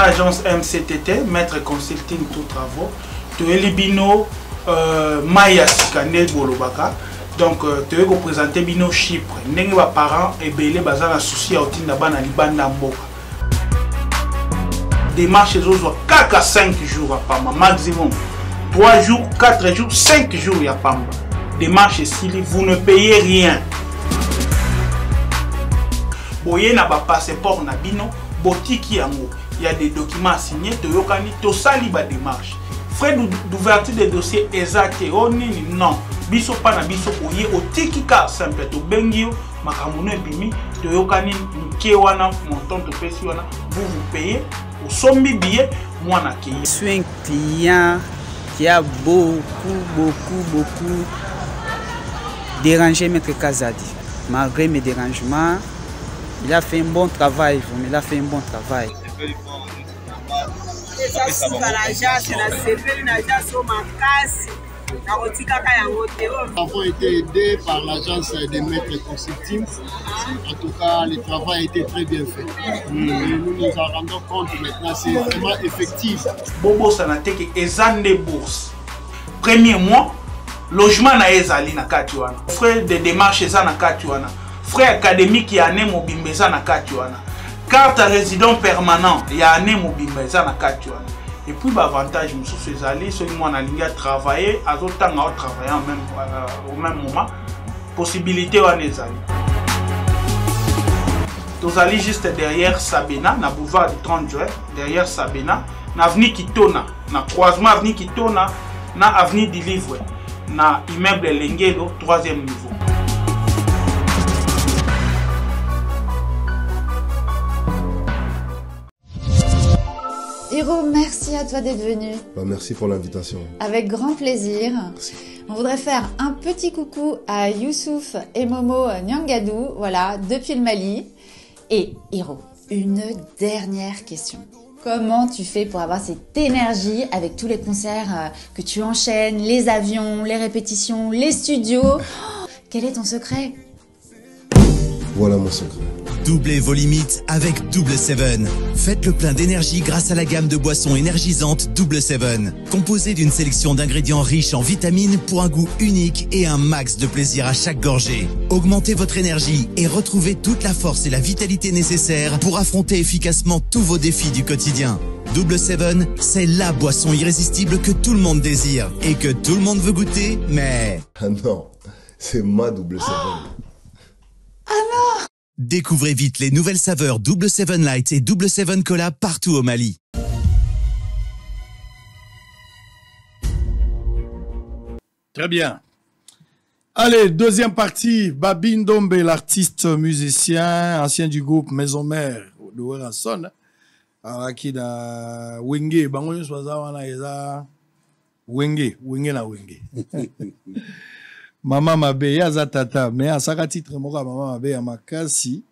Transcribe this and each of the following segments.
Naza agence MCTT, Maître Consulting Tout Travaux. Tu es Libino Maya Sikane Bolobaka. Donc, tu es représenté Bino Chypre. Nengi ba parents et belé bazar un souci à Otinda Bana Libanda Mboka. Démarche les autres 4 à 5 jours à Pamba, maximum. 3 jours, 4 jours, 5 jours il y a Pamba. Démarche ici, vous ne payez rien. Boye na ba passeport na bino, botiki yango. Il y a des documents signés, toyokani, to sali ba démarche. Frais d'ouverture des dossiers exacts, non. Biso pa na biso oye otiki ka simple to bengio makamuno ebimi toyokani mkewana montant to pesi wana vous payez au sombi billet moi na ki. Je suis un client qui a beaucoup dérangé Maître Kazadi. Malgré mes dérangements, il a fait un bon travail, il a fait un bon travail. Nous avons été aidés par l'agence des maîtres consulting. En tout cas, le travail a été très bien fait. Nous nous en rendons compte maintenant, c'est vraiment effectif. Bobo Sanateke ezande bourse. Premier mois, logement na ezali na katiwana. Frais de démarche eza na katiwana. Frais académique ya ane mobimbe eza na katiwana. Carte résident permanent ya ane mobimbe eza na katiwana. Et puis l'avantage, je suis allé, celui moi on a travailler, à d'autres temps on travailler au même moment. Possibilité on est allé. Nous allons juste derrière Sabena, na boulevard du 30 juin, derrière Sabena, na avenue Kitona, na croisement avenue Kitona, na avenue du Livre, na immeuble Lenguedo, 3e niveau. Hiro, merci à toi d'être venu. Merci pour l'invitation. Avec grand plaisir. Merci. On voudrait faire un petit coucou à Youssouf et Momo Nyangadou, voilà, depuis le Mali. Et Hiro, une dernière question. Comment tu fais pour avoir cette énergie avec tous les concerts que tu enchaînes, les avions, les répétitions, les studios? Quel est ton secret? Voilà mon secret. Doublez vos limites avec Double 7. Faites le plein d'énergie grâce à la gamme de boissons énergisantes Double 7. Composée d'une sélection d'ingrédients riches en vitamines pour un goût unique et un max de plaisir à chaque gorgée. Augmentez votre énergie et retrouvez toute la force et la vitalité nécessaires pour affronter efficacement tous vos défis du quotidien. Double 7, c'est la boisson irrésistible que tout le monde désire et que tout le monde veut goûter, mais... Ah non, c'est ma Double 7. Ah non! Découvrez vite les nouvelles saveurs Double 7 Light et Double 7 Cola partout au Mali. Très bien. Allez, deuxième partie. Babin Dombe, l'artiste musicien, ancien du groupe Maison Mère de Werason. Qui da Wenge, bango swaza wana eza Wenge na Wenge. Maman Mabé, yaza tata, mais à sa titre, maman Mabé à Makasi.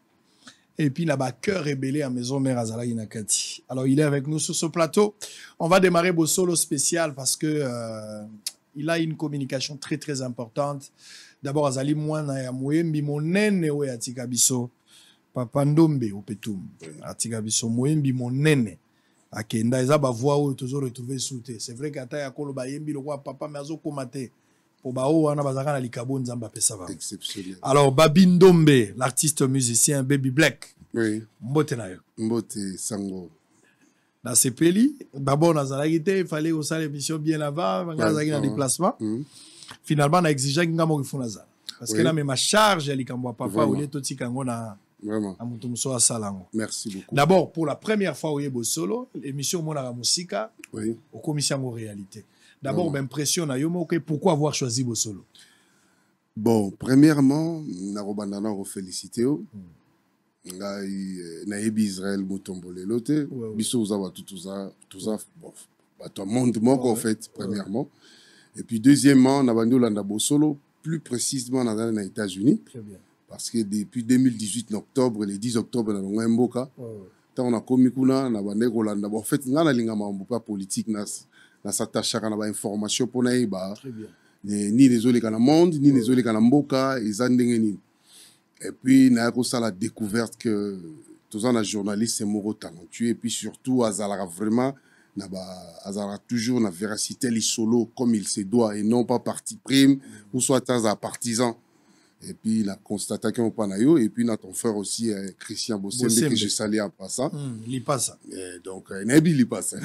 Et puis là-bas, cœur rébellé à Maison Mère Azala Inakati. Alors, il est avec nous sur ce plateau. On va démarrer vos solo spécial parce que il a une communication très très importante. D'abord, Azali Mwana ya Moembi, monene we atikabiso. Papa Ndombe au Petum. Atikabiso Moembi, monene. Akenda, eza ba voix où toujours retrouvé sauté. C'est vrai qu'ata ya kolo ba yembi le roi papa mezo komate. Exceptionnel. Alors, Babin Dombe, l'artiste musicien Baby Black. Oui. Mbote na yo. Mbote Sango. Dans ces pays, d'abord, il fallait aussi l'émission bien avant, on a un déplacement. Finalement, on a exigé qu'il y ait un parce que là, ma charge, elle est comme papa, ou les toti kango na. Vraiment. Merci beaucoup. D'abord, pour la première fois, où il y a solo, l'émission Monara Musika, oui. Au commission en réalité. D'abord, m'impressionne pourquoi avoir choisi vos solo? Bon, premièrement, je vous félicite. Naïbi Israël Moutombole Lote. Bissou Zawa tout ça. Bon, tout le monde en fait, premièrement. Et puis, deuxièmement, on a vendu solo, plus précisément dans les États-Unis. Très bien. Parce que depuis 2018, octobre, le 10 octobre, on a un Mboka. On a commis kuna, on a vendu Rolanda. En fait, on a un pas politique. Na s'attacher à l'information pour naïba ni les olé dans le monde ni les olé dans mboka et zandengeni et puis na ko ça la découverte que tous un journaliste moro talentueux et puis surtout azalaka vraiment azalaka toujours na véracité li solo comme il se doit et non pas parti prime ou soit un partisan. Et puis il a constaté qu'on pas na yo et puis notre frère aussi Christian Bossembe que je salue en passant. Il passe. Donc Nabi il passe.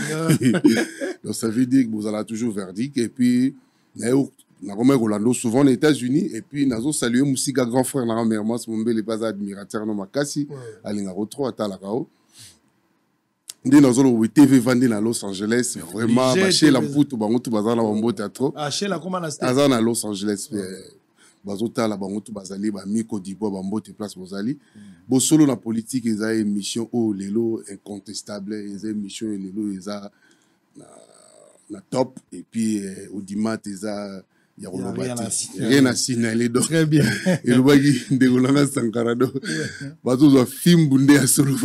Donc ça veut dire que vous allez toujours verdict et puis na Romain Rolando souvent aux États-Unis et puis nazo saluer Moussiga grand frère na Mermas Mombe les pas admirateur no makasi alinga retro atala kao. Ndé nazo le TV vandi na Los Angeles vraiment baché la mputu bango tu bazala bombo théâtre. Aché la comment na Azana na Los Angeles bazotala bango tu bazali ba miko dibo bambo te place bozali bo solo na politique eza émission o lelo incontestable eza émission lelo eza na top et puis audimat eza ya rien à signaler donc très bien et le bagi ndegolanga sankarado bazozwa fimbu nde ya solo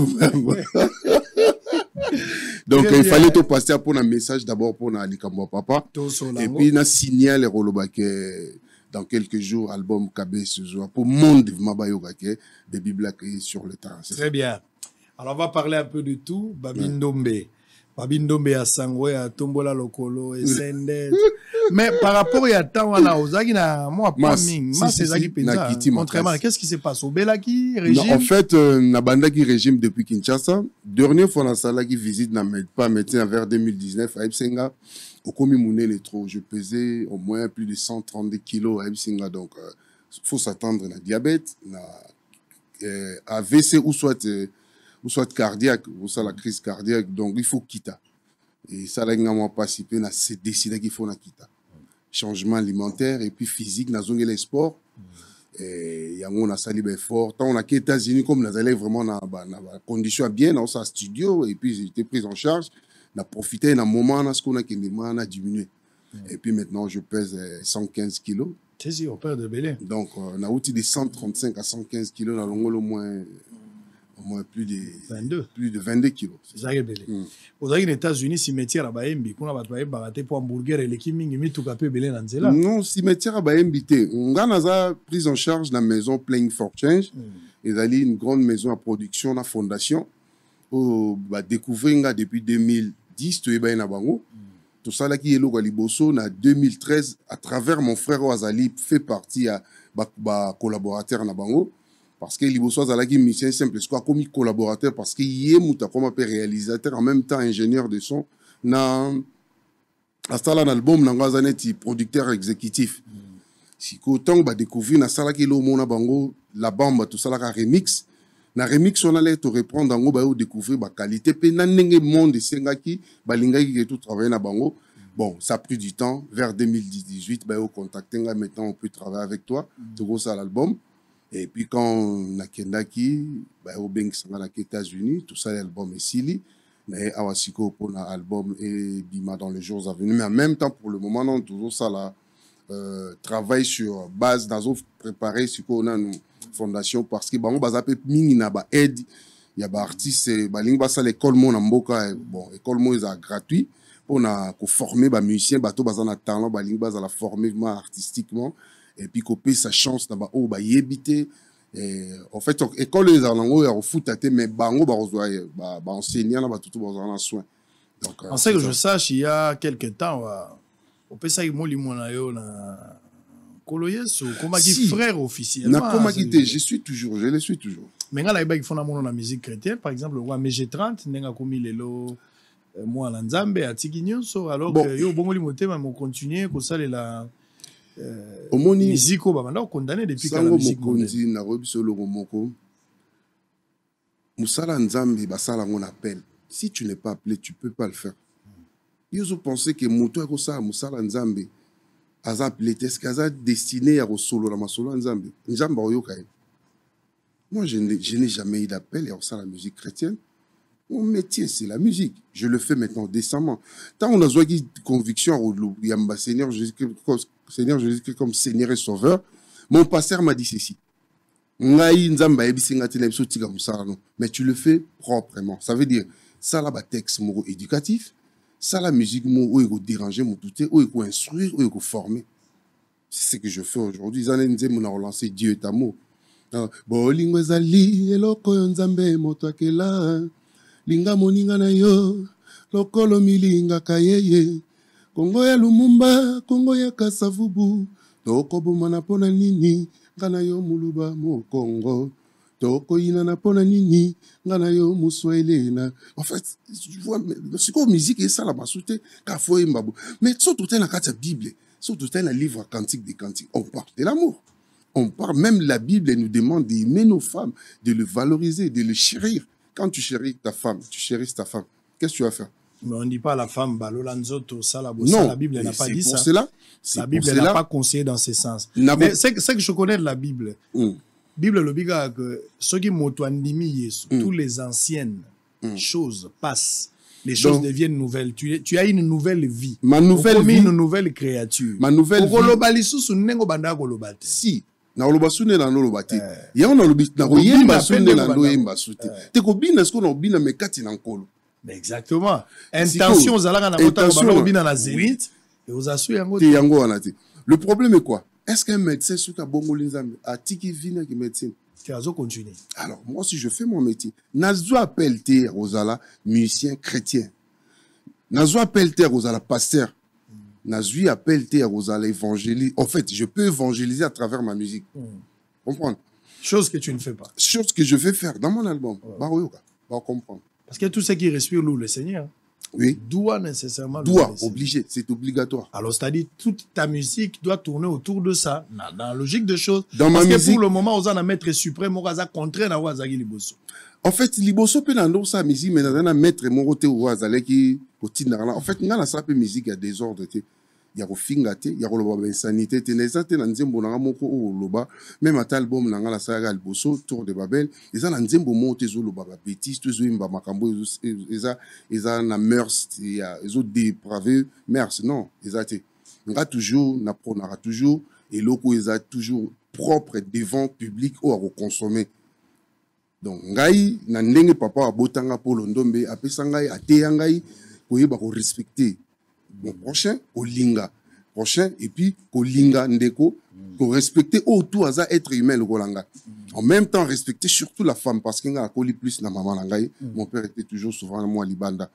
donc il fallait tout passer pour un message d'abord pour na likambo papa et puis na signal rolobake dans quelques jours, album KB ce jour. Pour monde Mabayogake, de Bible sur le terrain. Très bien. Alors, on va parler un peu de tout. Babindombe. Babindombe à Sangwe, à Tombola Lokolo, et Sendet. Mais par rapport à temps, on a osé, moi, pas ming. Contrairement, qu'est-ce qui se passe au Belaki, régime? En fait, Nabanda qui régime depuis Kinshasa. Dernière fois, on a qui visite, n'a pas médecin vers 2019 à Ipsenga. Au commis les trop, je pesais au moins plus de 132 kilos à Ipsinga, donc il faut s'attendre à diabète, à AVC ou soit cardiaque, ou soit la crise cardiaque, donc il faut quitter. Et ça, là, il n'y a pas si peu, c'est décidé qu'il faut quitter. Changement alimentaire et puis physique, dans les sports. Et on a sali fort. Tant on a qu'aux États-Unis, comme nous allons vraiment dans la condition bien, dans sa studio, et puis j'ai été pris en charge. On a profité d'un moment où on a diminué. Et puis maintenant, je pèse 115 kilos. C'est si, on perd de Belé. Donc, on a outil de 135 à 115 kilos, dans le au moins plus de 22 kilos. C'est ça qui est Belé. Aux États-Unis, cimetière à Baembi, qu'on a battu pour hamburger et l'équipe Mingi, tout capé Belé dans Zela. Non, cimetière à Baembi, on a pris en charge la maison Playing for Change. Et il une grande maison à production, la fondation. Pour découvrir depuis 2010 tu es bien à Bango tout ça là qui est local liboso na 2013 à travers mon frère Ouazali fait partie à collaborateur na Bango parce que liboso Ouazali qui musicien simple quoi comme collaborateur parce que il est muta comme réalisateur en même temps ingénieur de son na hasta là l'album na ngazaneti producteur exécutif si autant découvrir na sala qui lo mona Bango la bamba tout ça là remix. Na remix on allait te reprendre en gros découvrir la qualité pe na ndenge monde sengaki balingaki que tout travailler na bango bon ça a pris du temps vers 2018 au contacter maintenant on peut travailler avec toi tout gros ça l'album et puis quand na kendaki au beng sanga na États-Unis tout ça l'album est sili mais awasiko pour un album et bima dans les jours à venir mais en même temps pour le moment non toujours ça là travail sur base dans préparer ce qu'on a nous fondation parce que bango bazape mingi na ba aide ya ba artiste ba linga ça l'école mon mboka bon école mo est gratuit pour na ko former ba musicien bato bazana talent ba linga bazala former artistiquement et puis copier sa chance na ba o ba yebité en fait école les alango ya foot até mais bango ba rezoa ba enseignant na ba tout bazana soin donc en ce que je sache il y a quelque temps on peut ça mo limona yo na Koloyeso, comment dit frère officiellement. Je suis toujours, je le suis toujours. Mais quand ils font la musique chrétienne, par exemple, le roi MG30, n'a commis les lots, moi, l'Anzambe, à Tigignonso, alors que yo, bon, les motés, mais continuer, que ça, la musique, on condamné depuis que la musique mondiale. Moussala Nzambe, basala on appelle. Si tu n'es pas appelé, tu ne peux pas le faire. Ils ont pensé que Mouto est ça, Moussala Nzambe. Est-ce qu'elle a destiné à solo la solo Nzambe moi je n'ai jamais eu d'appel à la musique chrétienne. Mon métier c'est la musique, je le fais maintenant décemment tant on a une conviction au Seigneur Jésus-Christ comme Seigneur et Sauveur. Mon pasteur m'a dit ceci mais tu le fais proprement, ça veut dire ça là texte éducatif. Ça, la musique, où il faut déranger, où il faut instruire, où il faut former. C'est ce que je fais aujourd'hui. Ils ont relancé Dieu est amour. bolingo ezali eloko oyo nzambe moto akela linga moninga na yo lokolo milingaka yeye kongo ya lumumba kongo ya kasavubu tokobomana mpona nini nga na yo muluba mokongo tokoyina na mpona nini nga na yo muswahili. En fait sikoyo musique esala basu te ka fo yemba bo mais so totai na kati ya bible so totai na livre cantique des cantiques on parle de l'amour. On parle, même la Bible nous demande d'aimer nos femmes, de le valoriser, de le chérir. Quand tu chéris ta femme, tu chéris ta femme, qu'est-ce que tu vas faire? Mais on ne dit pas à la femme, Balolanzoto, ça, la non, la Bible n'a pas dit ça. Cela, la Bible n'a pas conseillé dans ce sens. Mais c'est que je connais de la Bible. Bible, le biga, que ceux qui m'ont tous les anciennes choses passent. Les choses deviennent nouvelles. Tu as une nouvelle vie. Ma nouvelle vie. Une nouvelle créature. Ma nouvelle vie. Si. Na olobasune na olobate ya on olobi na koyemba sunde na loyemba sute te ko bina sko na bina mekati na nkolo. Exactement. Intention zalaka na kota ko bina na zénith et aux asu yango te yango wana te. Le problème est quoi? Est-ce qu'un médecin suka bongoli nzambe atiki vina ki médecine? Tu vas continuer. Alors moi si je fais mon métier nazo appel te rozala musicien chrétien nazo appel te rozala pasteur Nazui appelle te à évangéliser. En fait, je peux évangéliser à travers ma musique. Comprendre? Chose que tu ne fais pas. Chose que je vais faire dans mon album. Bah, comprendre. Parce que tout ce qui respire loue le Seigneur. Oui. Doit nécessairement. Doit, obligé. C'est obligatoire. Alors, c'est-à-dire, toute ta musique doit tourner autour de ça. Dans la logique de choses. Dans parce ma que musique, pour le moment, on a maître suprême, on a contraint à Wazagi Liboso. En fait, Liboso peut dans sa musique, mais dans un maître mon côté Wazaleki au Tinarala. En fait, il y a sa musique, il y a des ordres. Il y a fingate, il y a la insanité, il y a des nzembo na moko o loba, même à album na la saga Liboso Tour de Babel, ils ont nzembo monte zo loba bêtise, tout zo imba makambo, ils ont na mœurs, ils ont dépravé mœurs, non, ils ont été, on a toujours, na pronara toujours, et loko ils ont toujours propre devant public ou à consommer. Donc ngai na ndenge papa abotanga polo ndombe apesa ngai ateya ngai koyeba ko respecter mon prochain kolinga prochain et puis kolinga ndeko ko respecter autour à être humain le kolanga en même temps respecter surtout la femme parce que nga koli plus na maman ngai mon père était toujours souvent moi libanda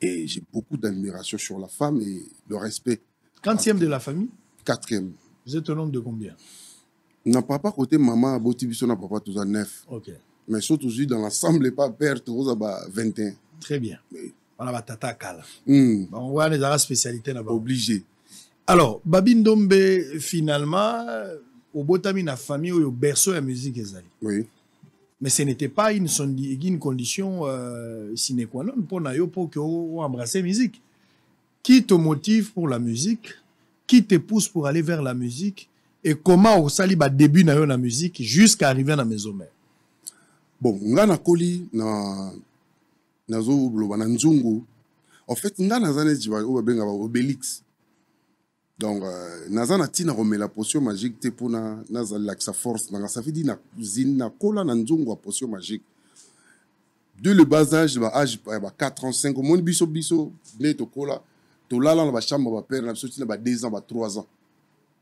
et j'ai beaucoup d'admiration sur la femme et le respect. Quantième de la famille? Quatrième. Vous êtes au nombre de combien? Na papa côté maman aboti biso na papa tous à 9. OK. Mais surtout dans l'ensemble pas père tous à 21. Très bien. Oui. On a tata kala. On voit les spécialités là-bas. Obligé. Alors, Babi Ndombe, finalement, au botami na famille au berceau la musique ezali. Oui. Mais ce n'était pas une condition sine qua non pour nayo pour que on embrasse la musique. Qui te motive pour la musique? Qui te pousse pour aller vers la musique? Et comment au sali ba début na yo la musique jusqu'à arriver à la maison mère? Bon, nga na koli na nazo bloba na nzungu. En fait, nga nazane jiba o benga ba Obélix. Donc nazana tina remet la potion magique te pona nazal la force na ça fait dit na cuisine na kola na nzungu a potion magique. De le bas âge ba 4 ans 5 ans mon biso ne to kola to lala na ba chambre ba père na biso tina ba 2 ans ba 3 ans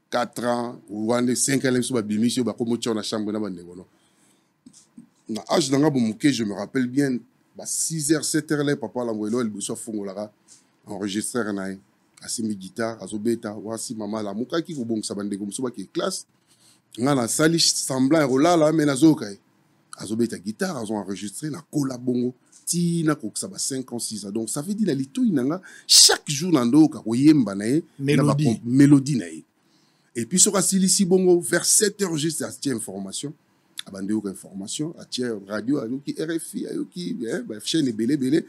4 ans ou 5 ans biso ba bimisio ba komo tia na chambre na ba ndeko. Na âge nanga bomuke je me rappelle bien 6h 7h là papa la ngwelo el boso fongolara enregistrer na asimi guitare azobeta wasi mama la muka ki ko bongisa bandeko muso ba ki classe nga na sali semblant rolala mais nazoka azobeta guitare azo enregistrer na kola bongo ti na ko sa ba 5 ans 6 ans donc ça veut dire la lito inanga chaque jour na ndoka ko yemba na mélodie na et puis sur asili si bongo vers 7h juste à cette information abandé aucune information à tiers radio ayoki RFI ayoki chaîne belé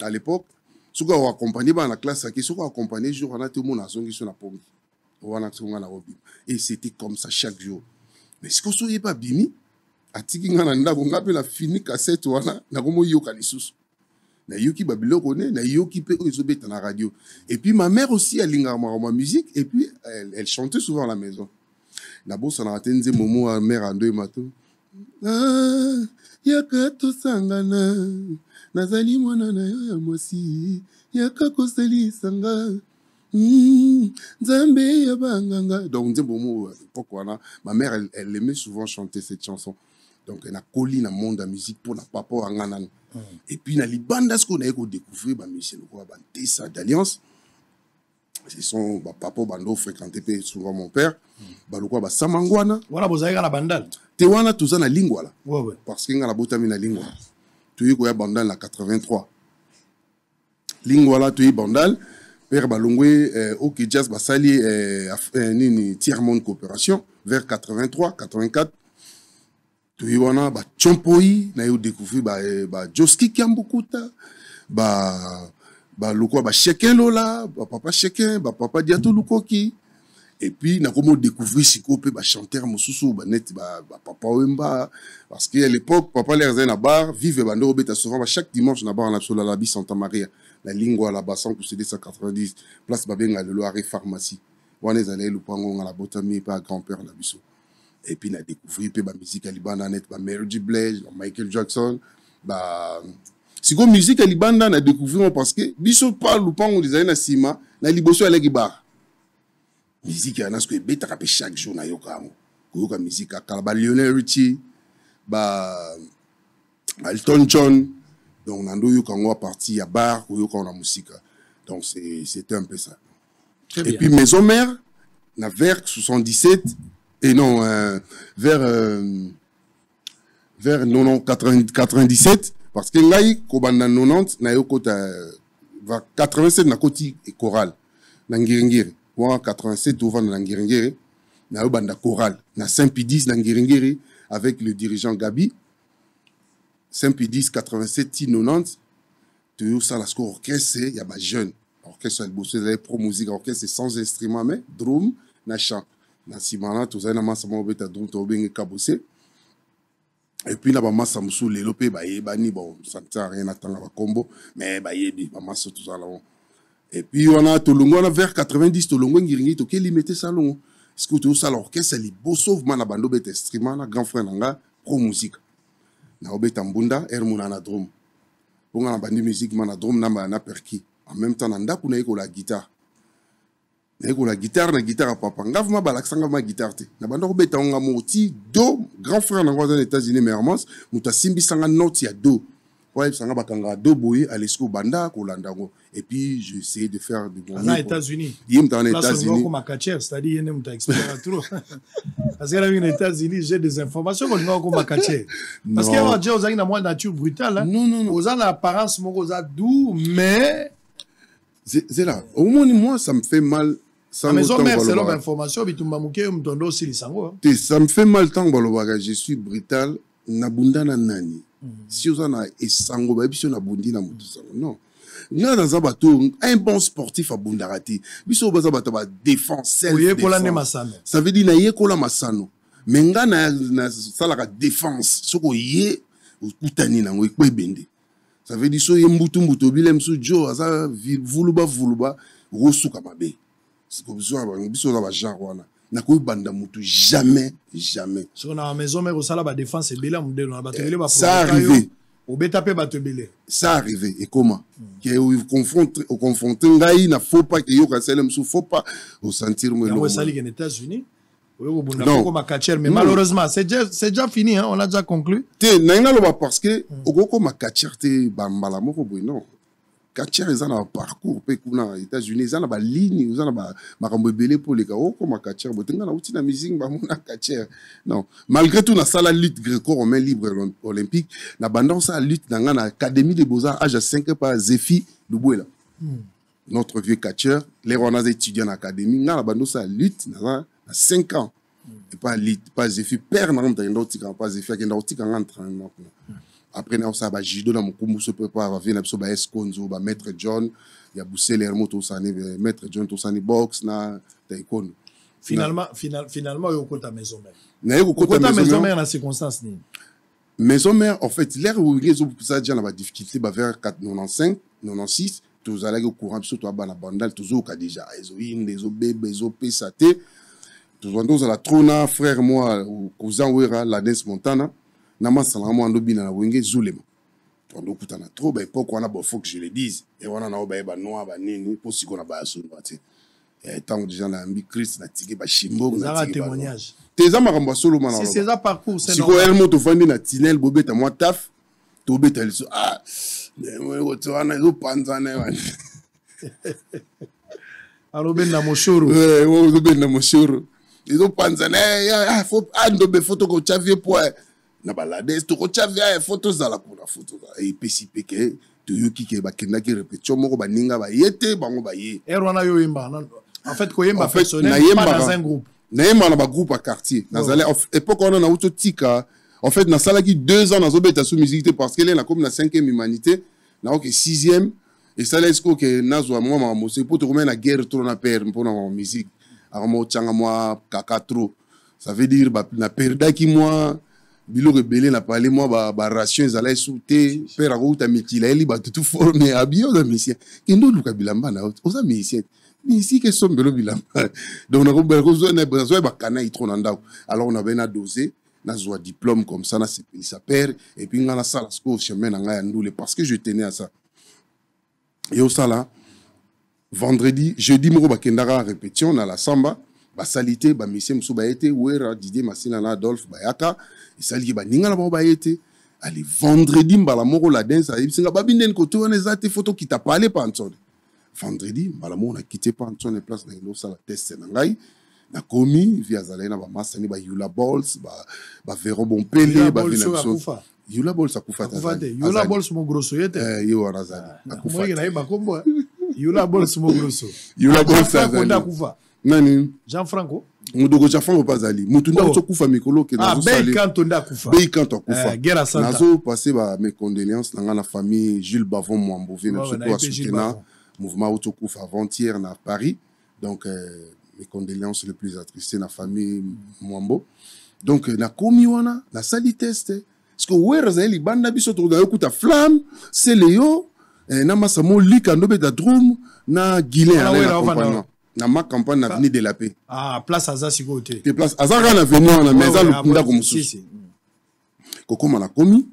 à l'époque soka wa accompagner ba na classe qui soka accompagner jour on a tout le monde a zongi sur la pomme on a songa na robi et c'était comme ça chaque jour mais ce que soyez pas bimi atiki ngana ndako ngape la fini cassette wana na komo yoka lisusu na yoki babiloko ne na yoki pe ezobeta na radio et puis ma mère aussi elle linga ma musique et puis elle chantait souvent à la maison. Nabosa na atenze momo a mère ando mato yaka to sangana nazali mwana na yo ya mosi yaka kosali sanga Nzambe ya banganga. Donc, pourquoi ma mère, elle aimait souvent chanter cette chanson. Donc, elle a collé dans le monde de la musique pour la papa Wanganan. Et puis, dans les bandes, ce qu'on a découvert, c'est le Tessa d'Alliance. Ce sont papa Bando fréquenté souvent mon père. Balokwa Samangwana. Voilà, vous avez la bandale. Tewana, tout ça, na lingua. Ouais. Parce qu'il y a la botami na lingua. Tu y a bandal na 83. Lingua là, tu y bandal. Père Balongwe, ok, jazz basali, tiers-monde coopération, vers 83, 84. Tu y a ba Chompoi, na yo découvert ba Joski Kiambukuta, ba Lukwa ba Cheken Lola, ba papa Cheken, ba papa Diato Lukoki. Et puis, na comme découvrir Sikope, ba chanteur Moussousou, ba net, ba papa Wemba. Parce qu'à l'époque, papa l'air na bar, vive Bando Beta souvent, chaque dimanche, na bar en absolu la bise Santa Maria. La lingua là-bas, sans que c'est 190, place Babenga, le Loire pharmacie. On est allé, le pangon à la botami, pas grand-père, la biseau. Et puis, on a découvert la musique à Liban, net, Mary J. Blige, Michael Jackson. Si comme musique à Liban, on a découvert parce que, biseau parle, le pangon, les années à Sima, na liboso à l'Egibar. Musique à Nasko, bête rapé chaque jour, na yokamo. Koyoka musique à Kalaba Lionel Richie, Elton John. Donc, on a eu parti à bar, on a la musique. Donc, c'était un peu ça. Très et bien. puis, Maison Mère, vers 77, et non, vers 97, parce que là, quand on a 90, on a eu 87, on a côté chorale. Nangiringiri. 87, on a Nangiringiri. On a eu banda chorale. On a Saint-Pédis, Nangiringiri, avec le dirigeant Gabi. Saint-Pédis, 87, 90. Tu as ça, la score orchestre, il y a des jeunes. Orchestre, il y a pro musique, orchestre, sans instrument, mais drum, na chant. Na simana, tu as un sama obeta drum, tu as bien cabossé. Et puis, là, massa moussou, les lopé, bani, bon, ça ne tient à rien à attendre à combo, mais yebi, massa tout ça là. Et puis, on a Tolongo, on a vers 90, Tolongo, Ngiringi, tu as limité ça là. Est-ce que tu as ça, l'orchestre, il est beau, sauf man, bando bet instrument, grand frère, nanga, pro musique. Na obeta mbunda ermuna na drum bonga na bandi musique mana drum na perki en même temps nanda kuna iko la guitare na guitare papa ngavuma balaksanga ma guitare te na bando obeta nga moti do grand frère na aux États-Unis mais Hermance muta simbi sanga note ya do ouais sanga bakanga do boy à l'esco banda ko landango et puis j'ai essayé de faire du bon aux États-Unis yim dans les États-Unis comme catcher c'est-à-dire yene muta expert trop parce que là aux États-Unis j'ai des informations comme catcher parce que on dit aux na moins nature brutale non aux en apparence moko za doux mais c'est là au moins moi ça me fait mal. La maison mère, c'est l'information, ça me fait mal tant que je suis brutal. Nabunda na nani. Si vous en avez esango, biso nabundi na mutu sango. Non. Là dans un bateau, un bon sportif à bundarati. Biso baza bato ba défense. Ça veut dire na ye kola masano. Menga na sala ka défense. Soko ye utani na ngwe kwebende. Ça veut dire so ye mbutu bilem so jo aza vuluba rosuka mabe. C'est comme ça, biso na ba genre wana. Nakoy banda mutu jamais. Sur la maison mère au sala ba défense bela mudelo na batebele ba. Ça arrivé. Au betape batebele. Ça arrivé et comment? Que au confronter ngai na faut pas que yo ka selem sou faut pas au sentir moi le. Sali aux États-Unis. Mais malheureusement, c'est déjà fini, hein? On a déjà conclu. Parce que au ma te bambala moko boy non. Catcher ils ont un parcours aux États-Unis ils ont une ligne ils ont un belé pour les gars comme catcher botenga na outil na musique ba mona catcher non malgré tout na sala lutte gréco-romaine libre olympique na banda ça lutte dans na académie des beaux-arts âge 5 par Zéfi Lubuela notre vieux catcher les on a étudié en académie na banda ça lutte na 5 ans et pas lutte pas Zéfi père na on pas Zéfi qui na outil en entraînement. Après, on a judo dans mon combo se prépare à venir à Esconzo, Maître John, il y a Boussé l'Hermo, Maître John, Tosani Box, na taekwondo. Finalement, il y a ta maison mère. Il y a ta maison mère dans ces circonstances. Maison mère, en fait, l'air où il y a des difficultés vers 95, 96, tous allez au courant, surtout à la bandale, tous au cas déjà, les bébés, les PSAT, tous à la trône, frère, moi, cousin, ouera, la dance Montana. Nama salamo andobi na wenge zulema. Tondo kutana trop ba époque wana faut que je le dise. Et wana na ba ba noa ba nini pour si qu'on a ba so bati. tant déjà na ambi Chris na tiki ba shimbo na tiki témoignage teza makambo solo mana si c'est ça parcours c'est normal siko elmo to fandi na tinel bobeta moi taf to beta liso moi to wana zo panzana wana alors ben na moshoro wo ben na moshoro izo panzana ya faut ando be photo ko chavie point na balade to ko chavie photo za la kuna photo e pesi peke to yoki ke bakenda ki répétition moko baninga ba yete bango ba ye erwana yo yemba en fait ko yemba personnel pas dans un groupe na yemba na ba groupe à quartier nazale époque on a auto tika en fait na sala ki 2 ans na zobeta sous musique parce que là comme na 5e humanité na ok 6e et ça laisse que nazwa moi ma musique pour te remettre la guerre trop na père pour na musique armo tchanga moi kaka trop ça veut dire ba na perda ki moi bilo rebelle na parler moi ba ration ezala souté père akouta mikila eli ba tout formé abio de musicien kendo luka bilamba na oza musicien ici que sont belo bilamba donc na ko besoin na besoin ba kana itro na ndako alors on avait na dosé na zoa diplôme comme ça na sepeli sa père et puis ngana sala sko chemin na nga ya ndule parce que je tenais à ça et au sala vendredi jeudi moko bakendaka répétition na la samba ba salité ba monsieur mso ba été wera Didier Massina na Adolphe bayaka isali ba ninga na ba été allez vendredi mbala moko la danse ayisinga babinden ko to wana zate photo qui t'a parlé pas Antoine vendredi mbala moko na quitté pas Antoine place na ilo sala test na ngai na komi via zalena ba masani ba Yula Balls ba Vero Bompele ba Venezuela Yula Balls akufa Yula Balls mo grosso yete yo arazali akufa moi na iba kombo Yula Balls mo grosso Yula Balls akufa nani Jean-Franco mudogo Jean-Franco pazali mutunda kufa mikolo ke nazo sali ah Kanto ndakufa Kanto akufa nazo passer ba mes condoléances na la famille Jules Bavon Mwambo vient surtout à soutenir mouvement autokufa avant-hier na Paris donc mes condoléances les plus attristées na famille Mwambo donc na komi wana na sali test parce que wera zali banda biso to yokuta flamme c'est Léo na masamo lika ndobe da drum na Guilain na na ma campagne na avenue de la paix ah place Azasi côté te place Azara na avenue na maison le kunda comme souci kokoma na komi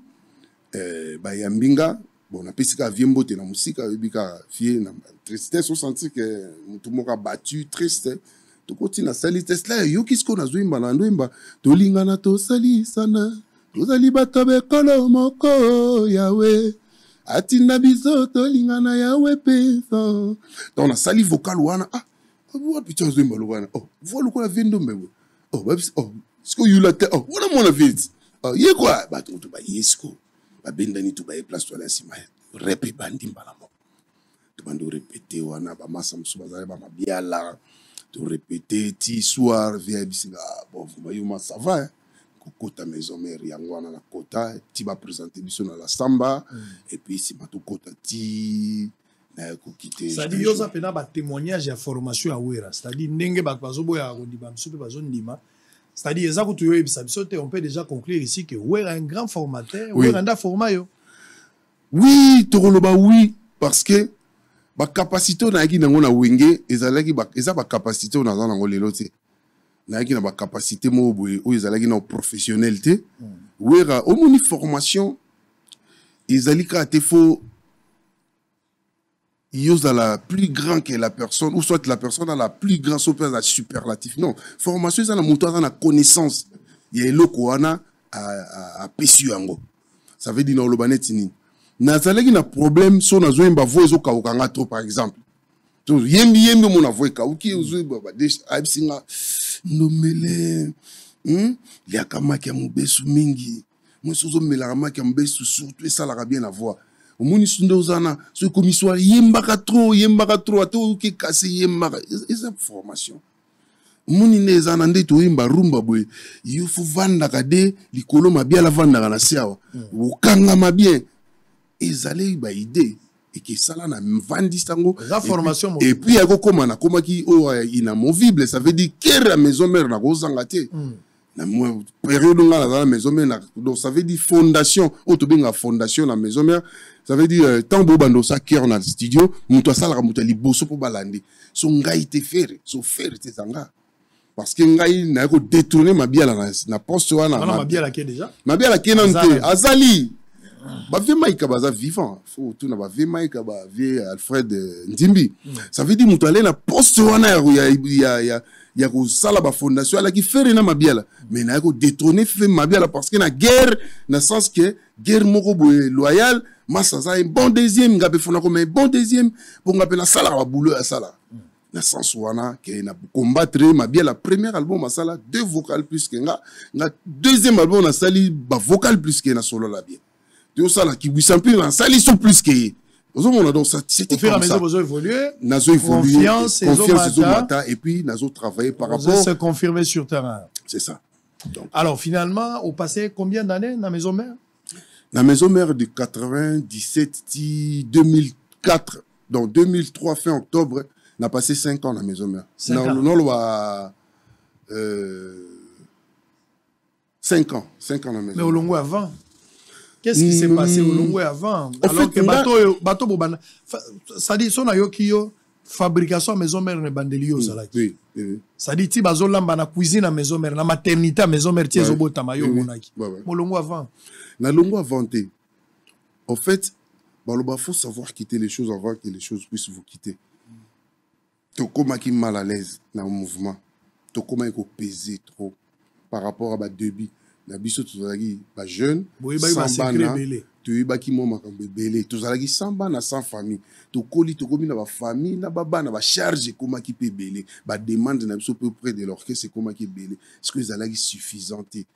ba yambinga bon na pesika viembo te na musika bika fie na tristesse on sentit que tout monde a battu triste to koti na sali test là yo kisko na zoimba na ndoimba to lingana to sali sana to zali batabe kolo moko yawe atina biso to lingana yawe pesa donc na sali vocal wana ah what picture zoimba lwana oh voilà quoi la vindo mbebo oh oh sko yula te oh wana mona vite oh ye quoi ba to ba yesko ba bendani to ba place to la sima repe bandi mbala mo to bando répéter wana ba masa msuba za ba mabiala to répéter ti soir via bisinga bon vous yo ma ça va kokota maison mère yangwana na kota ti ba présenter biso na la samba et puis si ba to kota ti c'est-à-dire yoza pena ba témoignage ya formation ya wera c'est-à-dire ndenge ba bazoboya ko diba msupe bazondima c'est-à-dire eza kutu yo ebisa biso te on peut déjà conclure ici que wera un grand formateur wera nda forma yo oui tokoloba oui parce que ba capacité na yaki nango na wenge ezalaki ba eza ba capacité na zango lelo te na yaki na ba capacité mo boye o ezalaki na professionnalité wera au moni formation ezalika te fo la plus grand que la personne, ou soit la personne a la plus grande superlatif. Non, formation, c'est la moto, c'est la connaissance. Il y a l'okoana à Pessuango. Ça veut dire dans le banetini. Nazaleki na problème, so na zoemba voizo kaukanga trop, par exemple. Donc, yembi mon avoye kauki, zoemba, aibsinga, nomele, liakamaki ya mubesu mingi, mwesozo melakamaki ya mubesu, surtout, et ça l'a bien à voir. Au monde zana ce commissaire yembaka trop ato ki kase yembaka esa formation muni nezana nde to yemba rumba boy il faut vanda kade likolo mabia la vanda na siawa ukanga mabien ezale ba idée et que ça là na vandi sango la formation et puis yako koma na koma ki o inamovible ça veut dire que la maison mère na kozanga te na période nga la maison mère donc ça veut dire fondation autobenga fondation la maison mère ça veut dire tant bobando ça cœur dans le studio muto sala muto liboso po balandi so ngai te faire so faire te zanga parce que ngai na ko détourner ma biala na poste wana ma biala qui déjà ma biala qui nante azali Ba vieux Maïka baza vivant. Faut tout na ba vieux Maïka ba vieux Alfred Ndimbi. Ça veut dire mutu aller na poste wana ya ko sala ba fondation ala ki faire na mabiala. Mais na ko détrôner fait mabiala parce que na guerre na sens que guerre moko boye loyal, massa ça un bon deuxième ngabe fona comme un bon deuxième pour ngabe na sala ba boulot à sala. Na sens wana ke na combattre mabiala premier album masala 2 vocales plus que nga deuxième album na sali ba vocal plus que na solo la bien. Tout ça là qui Bouissampi na sali sont plus que donc c'était comme ça. Nazo évolué, confiance et mata et puis nazo travailler par rapport se confirmer sur terrain. C'est ça. Donc, alors finalement, au passé combien d'années dans la maison mère? La maison mère de 97 2004 donc 2003 fin octobre, on a passé 5 ans dans la maison mère. 5 ans. 5 ans dans la maison. Mais au long avant. Qu'est-ce qui s'est passé au long avant? Alors que bateau bobana, ça dit son ayokio fabrication maison mère ne bandelio salaki. Ça dit ti bazolamba na cuisine à maison mère, na maternité à maison mère ti ezobota mayo monaki. Au long avant. Na longo avanté. En fait, baloba faut savoir quitter les choses avant que les choses puissent vous quitter. Tokoma ki mal à l'aise dans le mouvement. Tokoma ko peser trop par rapport à ba débit. Na biso tozalaki ba jeune sambana toyebaki mo makambo ebele tozalaki sambana sans famille tokoli tokomi na ba famille na bana ba charge ekomaki mpe ebele ba demande na biso peu près de l'orchestre ekomaki ebele est-ce que ezalaki suffisante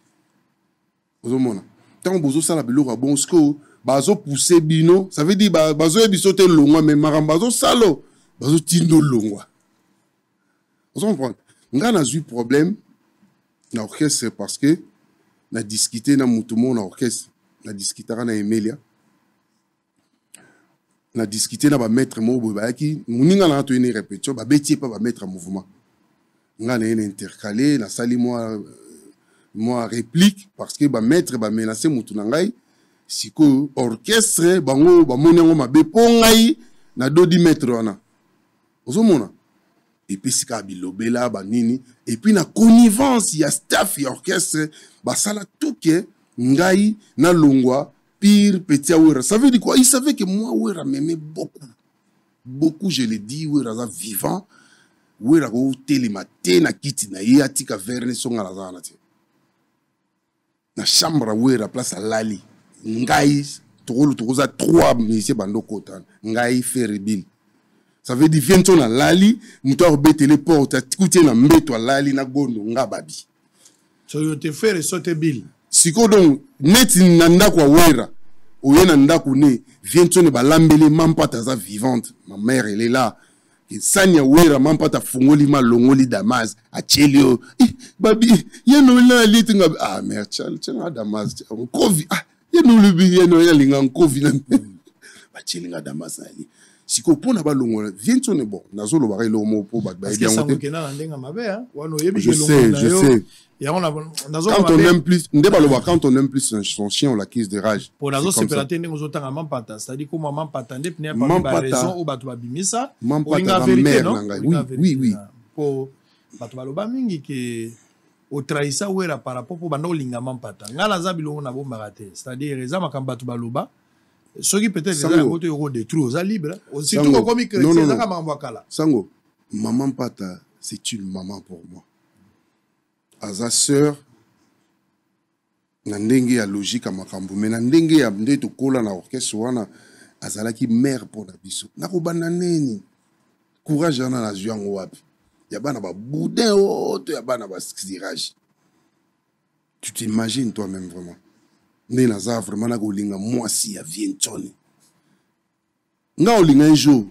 ozomona ntango bozosala biloko bon sko bazopouse bino ça veut dire bazoyebiso te longwa mais makambo bazosalo bazotindo longwa ozomprendre nga nazwi problème na orchestre parce que na discuté na mutumo na orchestre na discutera na Emelia na discuté na ba maître mo boyaki muninga na to une répétition ba betie pas ba mettre en mouvement nga na intercalé na sali moi réplique parce que ba maître ba menacer mutu na ngai siko orchestre bango ba monengo mabe po ngai na dodi maître wana ozomona et puis sika bilobela ba nini et puis na connivence ya staff et orchestre ba sala tout que ngai na longwa pire petit Wera. Ça veut dire quoi? Il savait que moi Wera m'aimait beaucoup je le dis Wera za vivant Wera ko télématé na kiti na yatika verne songa la zana ti na chambre Wera place à Lali ngai toza 3 musiciens bando kotana ngai Ferribil. Ça veut dire viens na Lali muto obete les portes écouter na mbeto Lali na gondo ngababi. So yo te faire sauter bill. Siko donc net nanda kwa Wera oye nanda kune viens ne balambele mampata za vivante ma mère elle est là que sanya Wera mampata fungoli ma longoli Damas a chelio babi yeno la litinga ah mère chal Damas covid ah yeno lubi yeno ya linga covid na ba chelinga Damas ali siko pona ba longola viens ne bon nazolo ba relo mo po ba bien je sais quand on aime plus, quand on aime plus son chien, on l'acquise de rage. Pour la zone, c'est pour la tenir aux autres à Mampata. C'est-à-dire que Mampata n'est pas raison au Batouba Bimisa. Mampata, oui. Pour Batouba Lobamingi qui au trahissa ou era par rapport au Bano Linga Mampata. Ngala Zabilo na bomba raté. C'est-à-dire les âmes comme Batouba Loba. Ceux qui peut-être les ont voté au des trous aux libres. Surtout comme ils créent, c'est ça comme Mbakala. Sango, Maman Pata, c'est une maman pour moi. Aza sœur na ndenge ya logique makambo mais na ndenge ya nde to kola na orchestre wana azalaki mère pour na biso na ko bananeni courage na na zwango wapi ya bana ba boudin auto ya bana ba stirage tu t'imagines toi-même vraiment ne naza vraiment na ko linga mwasi ya Vientone nga olinga un jour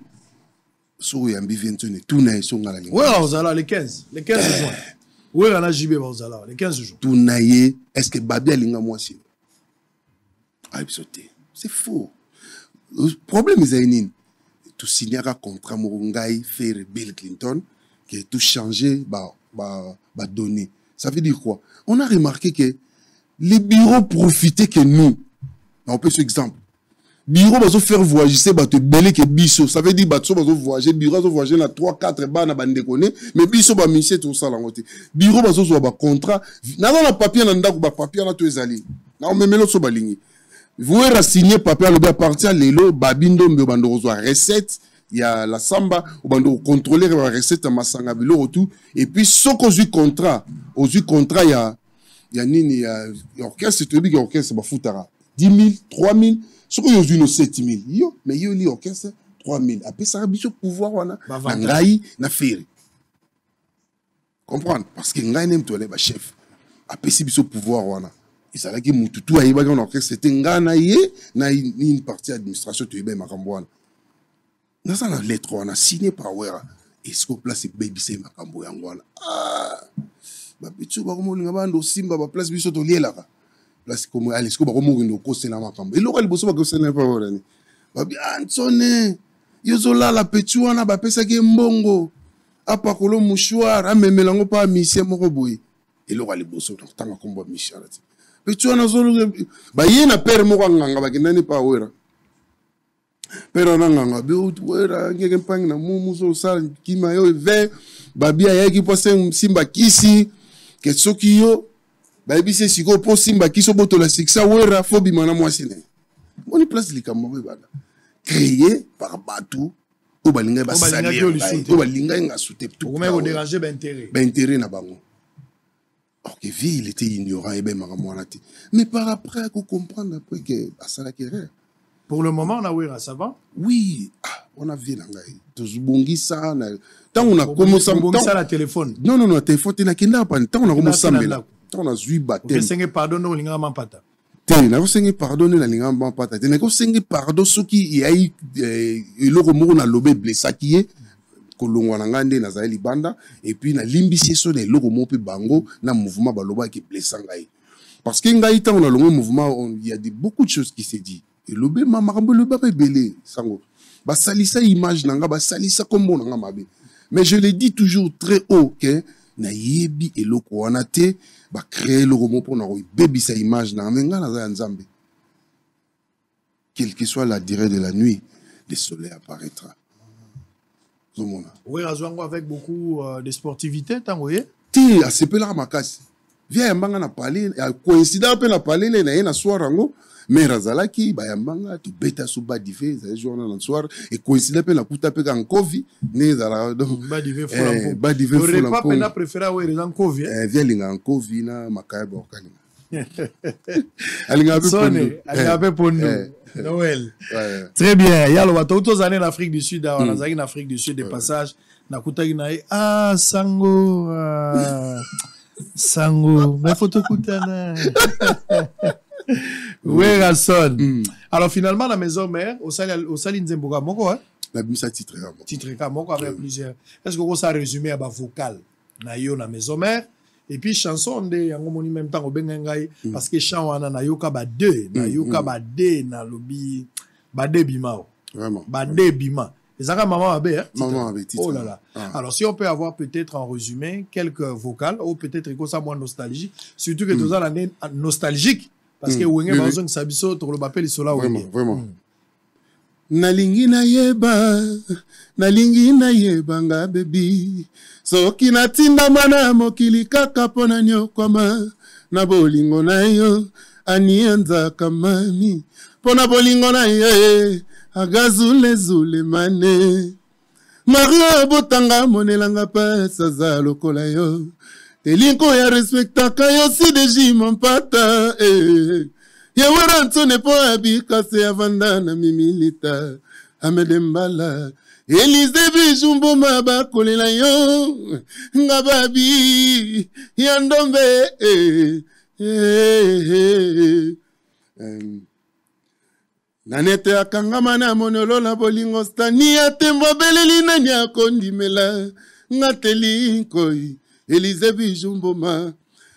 so ya mbi Vientone tout na eso ngala linga ouais on zala le 15 juin. Oui, on a JB Bauzala, les 15 jours. Tout naïe, est-ce que Babi a linga moi si? C'est faux. Le problème est tout signer un contrat Morungai faire Bill Clinton qui est tout changé, donné. Ça veut dire quoi? On a remarqué que les bureaux profitaient que nous. On peut ce exemple. Bureau va faire voyager, c'est te belé que biso. Ça veut dire bateau va voyager, bureau va voyager na 3-4 bana bande connaît, mais biso va misser tout ça là côté. Bureau va so ba contrat, na na papier na ndako ba papier na to ezali. Na on memelo so balingi. Vouera signer papier à partir lelo babindo mbando reçoit recette. Il y a la samba, ou bando contrôler la recette à masanga bilo tout. Et puis ce qu'on a contrat, il y a nini, il y a orchestre, c'est le orchestre ba foutara 10 000, 3 000, ce qu'on a eu 7 000. Yo, mais yo li orchestre 3 000. Après ça, biso pouvoir wana, na ngai na faire. Comprendre? Parce que ngai n'aime toi les chef. Après si biso pouvoir wana. Et ça là qui mututu a yeba orchestre c'était nga na ye na une partie administration tu yeba makambo wana. Dans la lettre, on a signé par Wera. Est-ce qu'on place baby c'est makambo yangwana? Ah, bah pichu ba komo linga bando simba ba place biso to liela ka. Place comme allez, est-ce qu'on va komo ndo ko sena makambo. Et local boso ba ko sena pa wora ni. Ba bi Antoine, yozola la pichu wana ba pesa ke mbongo. Apa kolo mouchoir, amemelango pa mission moko boy. Et local boso tanga kombo mission là. Pichu wana zolo ba yena père moko nganga ba kinani pa Wera. Pero nanga be wera ngeke mpangi na muzo sala kima yo ve babia yaki pose simba kisi ke soki yo babi se siko po simba kiso boto la siksa wera fobi mana mwasine moni place likambo bana créé par Batou o balinga ba saler o balinga nga souté tout o même déranger intérêt na bango. Or que vie il était ignorant et ben makamwanati mais par après qu'on comprendre après que asala kéré. Pour le moment, on a Wera, ça va? Oui, on a vu l'angai. Tozubongi ça, tant on a commencé à la téléphone. Non, téléphone, tu n'as qu'un pas. Tant on a commencé à là. Tant on a zui baptême. Tu as pardonné au lingam pata. Tu as pardonné la lingam pata. Tu as pardonné ceux qui y a eu le remords na lobé blessé qui est kolongwa ngande na zaeli banda et puis na limbisie so de logo mo pe bango na mouvement baloba qui blessé ngai. Parce que ngai tant on a le mouvement, il y a beaucoup de choses qui s'est dit. Et le bé makambo le baba belé sango ba salisa image nanga ba salisa kombo nanga mabe mais je le dis toujours très haut que na yebi eloko wana te ba créer le roman pour na baby sa image na menga na za nzambe quelle que soit la durée de la nuit le soleil apparaîtra zomona oui azwango avec beaucoup de sportivité tangoye ti asepela makasi via mbanga na parler coïncident pe na parler na na soir rango. Mais Razalaki, Bayambanga, tu bêta sous Badivé, c'est journal en soir, et coïncide pe la kuta pe en Kovi, né dans la Badivé Folampo. Badivé Folampo. Le repas pena préféré ouais les en Kovi. Viens linga en Kovi na makaya borkani. Alinga pe Sonne, alinga pe pondo. Noël. Très bien. Yalo wa toutes années en Afrique du Sud, on a en Afrique du Sud des passages, na kuta ina ah sango sango, mais photo kutana. Wera son. Alors finalement la maison mère au sali nzemboka moko hein la bimisa titre moko avec plusieurs. Est-ce que ça résumé à ba vocal na yo na maison mère et puis chanson de yango moni même temps obenga ngai parce que chant wana na yoka ba deux na yoka ba deux na lobi ba deux bimao vraiment ba deux bima ezaka maman abe hein maman abe titre. Oh là là. Alors si on peut avoir peut-être en résumé quelques vocales ou peut-être que ça moins nostalgie surtout que tous l'année nostalgique. Parce que wenge bazong sabiso to lo bapeli sola wenge. Vraiment. Nalingi na yeba nga baby. Soki natinda mana mokili kaka pona nyokoma na bolingo na yo anianza kamani pona bolingo na ye agazule zule mane Maria botanga monelanga pesa za lokola yo Telinko ya respectaka yo si deji mampata ya waranto ne po abika se avanda na mimilita amedembala Elize bijumbo maba kolela yo ngababi ya ndombe Nanete akangama na monolola bolingo stani ya tembo beleli nani akondimela ngateli koi Elize bijumboma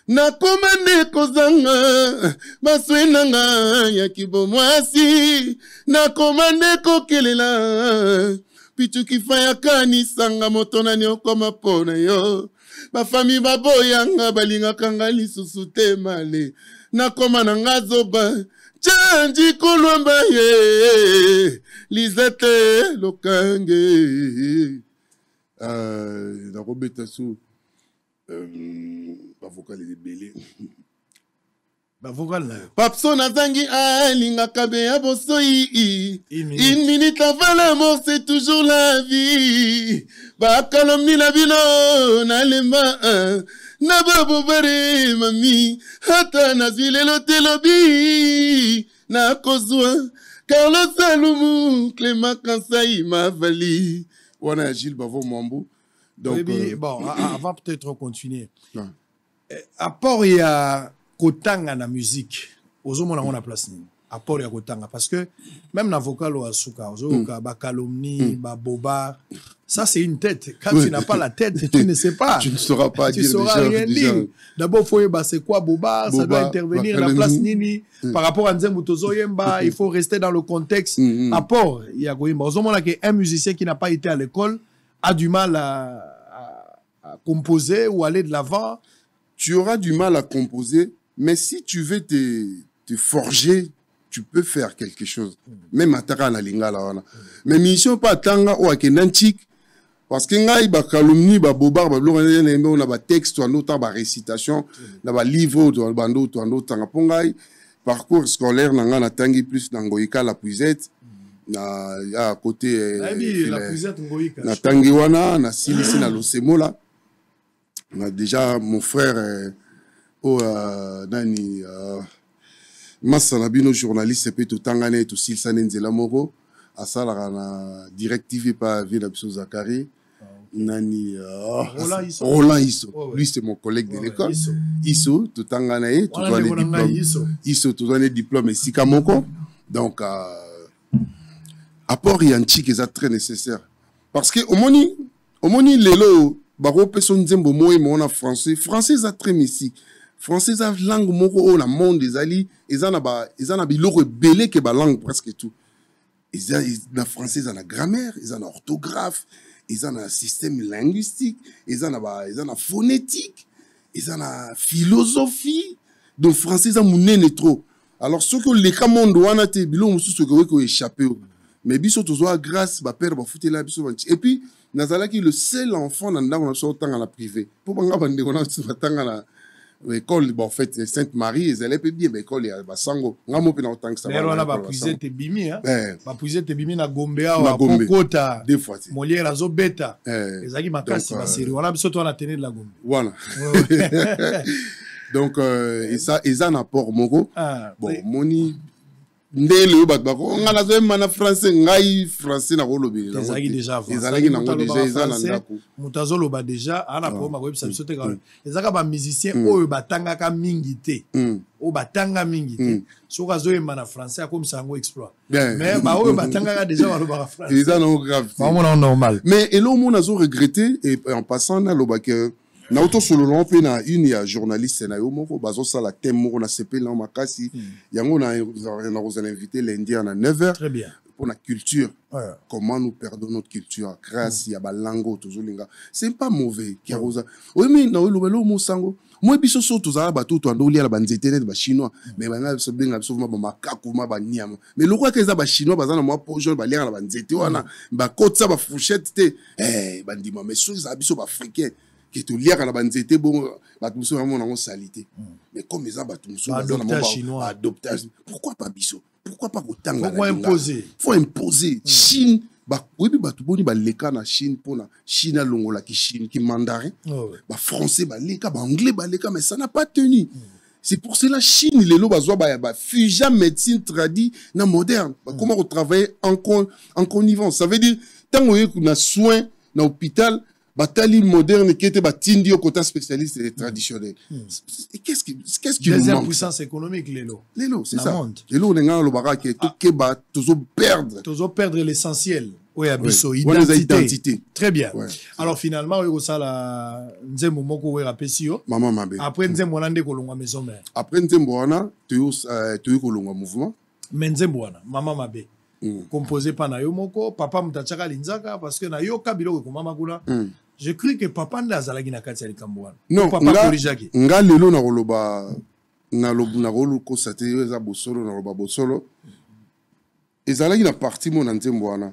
na komande kozanga baswenanga ya kibomwasi na komande kokelela pichu kifaya kanisanga moto nani okoma pona yo bafami baboyanga balingaka nga lisusu te male na koma na nga zoba chanji kolwamba ye Lizette lokange nakobeta su bavocal est belé vocal là. Papso Nazangi Alinga Kabe Bosoi. Une minute avant la mort, c'est toujours la vie. Bakalomni la bino, nalema. Nababo bare mami. Hata nazile lotelobi. Na kozwa. Carlos Salumu, Clément Kansai Mavali. Wana Gilles Bavo Mambo. Donc, bon, avant peut-être continuer. Apport il y a Kotanga na musique. Ozo mona on a place ni. Apport il y a Kotanga parce que même na vocal ou asuka, ozo ka bakalomni, ba boba. Ça c'est une tête. Quand tu n'as pas la tête, tu ne sais pas. Tu ne sauras pas tu dire. Tu sauras rien dire. D'abord faut c'est quoi boba, ça doit intervenir la place nini par rapport à Nzembo Tozo Yemba, il faut rester dans le contexte. Apport il y a Goyimba. Ozo mona que un musicien qui n'a pas été à l'école a du mal à composer ou aller de l'avant. Tu auras du mal à composer, mais si tu veux te forger, tu peux faire quelque chose. Même à Tarana Lingala. Mais mission pas tanga ou à Kenanchik, parce que ngai ba calomnie, ba bobar, ba blonde, on a ba texte, on a ba récitation, on a ba livre, on a ba bando, on a tanga pongai. Parcours scolaire, nanga na tangi plus nangoika la puisette. Na à côté la puisette ngoika. Na tangi wana, na silisi na losemo là. On a déjà mon frère Nani Massanabino journaliste peut tout tangane tout Silsane Nzela Moro à ça la directive pas Vina Biso Zakari Nani Roland Isso. Lui c'est mon collègue de l'école. Isso tout tangane tout donné diplôme. Isso tout donné diplôme et Sikamoko. Donc apport yantique est très nécessaire parce que au moni lelo baro person nzembo moye mona français ça très messi français a langue moko o na monde des ali ezana biloko belé que ba langue presque tout na français na grammaire ezana orthographe ezana système linguistique ezana phonétique ezana philosophie donc français a munene trop alors ce que les monde wana te biloko mususu ko échapper mais biso tozoa grâce ba père ba foutela biso et puis nazalaki le seul enfant dans ndako na so tanga na privé pour banga bande ko na tanga na école bon en fait Sainte-Marie ils allaient bien mais école ya basango ngamo pe na tanga ça ba ba puisé te bimi hein ba puisé te bimi na Gombe wa kokota des fois Molière azo beta ezaki makasi ba série wana biso to na tenir la Gombe voilà donc et ça ils en apport moko bon moni ndele bat bako ngana zo mana français ngai français na kolobi ezaki déjà ezalaki nango déjà ezana ndako mutazo loba déjà ana po ma website sote ka ezaka ba musicien oyo batanga ka mingi te o batanga mingi te soka zo mana français akomisa ngo exploit mais ba oyo batanga ka déjà ba loba français ezana grave ba mona normal mais elo mona zo regretter et en passant na loba que na auto solo long pe na une ya journaliste na yo moko bazo sala thème moko na CP na makasi yango na vous allez inviter lundi à 9h très bien pour la culture comment nous perdons notre culture grâce ya balango tozolinga c'est pas mauvais kiaroza oui mais na lo mo sango moi biso so tozala bato to ando lia la banzete ba chinois mais banga so benga so ma makaku ma ba niama mais lokwa ke za ba chinois bazana mo pojo ba lia la banzete wana ba kotsa ba fourchette te bandima mais so za biso ba africain qui est lié à la banzete bon batumuso vraiment na salité mais comme les batumuso adoptage pourquoi pas biso pourquoi pas kotanga faut imposer Chine ba oui batu boni ba leka na Chine pona Chine longola ki Chine ki mandarin ba français ba leka ba anglais ba leka mais ça n'a pas tenu. C'est pour cela Chine les lo bazwa ba fusion médecine tradie na moderne comment travailler en connivence ça veut dire tant on a soin na hôpital batali moderne qui était batindi au côté spécialiste et traditionnel. Qu'est-ce qui nous manque? Puissance économique Lelo, c'est ça. Lelo nenga lo bara qui est ba toujours perdre l'essentiel. Oui, abisso identité. Très bien. Alors finalement oui ça la nzembo moko we rapesio. Maman mabe. Après nzembo nande kolongwa maison mère. Après nzembo wana tu kolongwa mouvement. Mais nzembo wana maman mabe. Composé par na yo moko papa mutachaka linzaka parce que na yo kabilo ko mama kuna. Je cru que papa ndazalaki na kati ya likambo wana. Non, papa kolijaki. Nga lelo na koloba na rolo ko sate eza bosolo na loba bosolo. Ezalaki na parti mo na nzembo wana.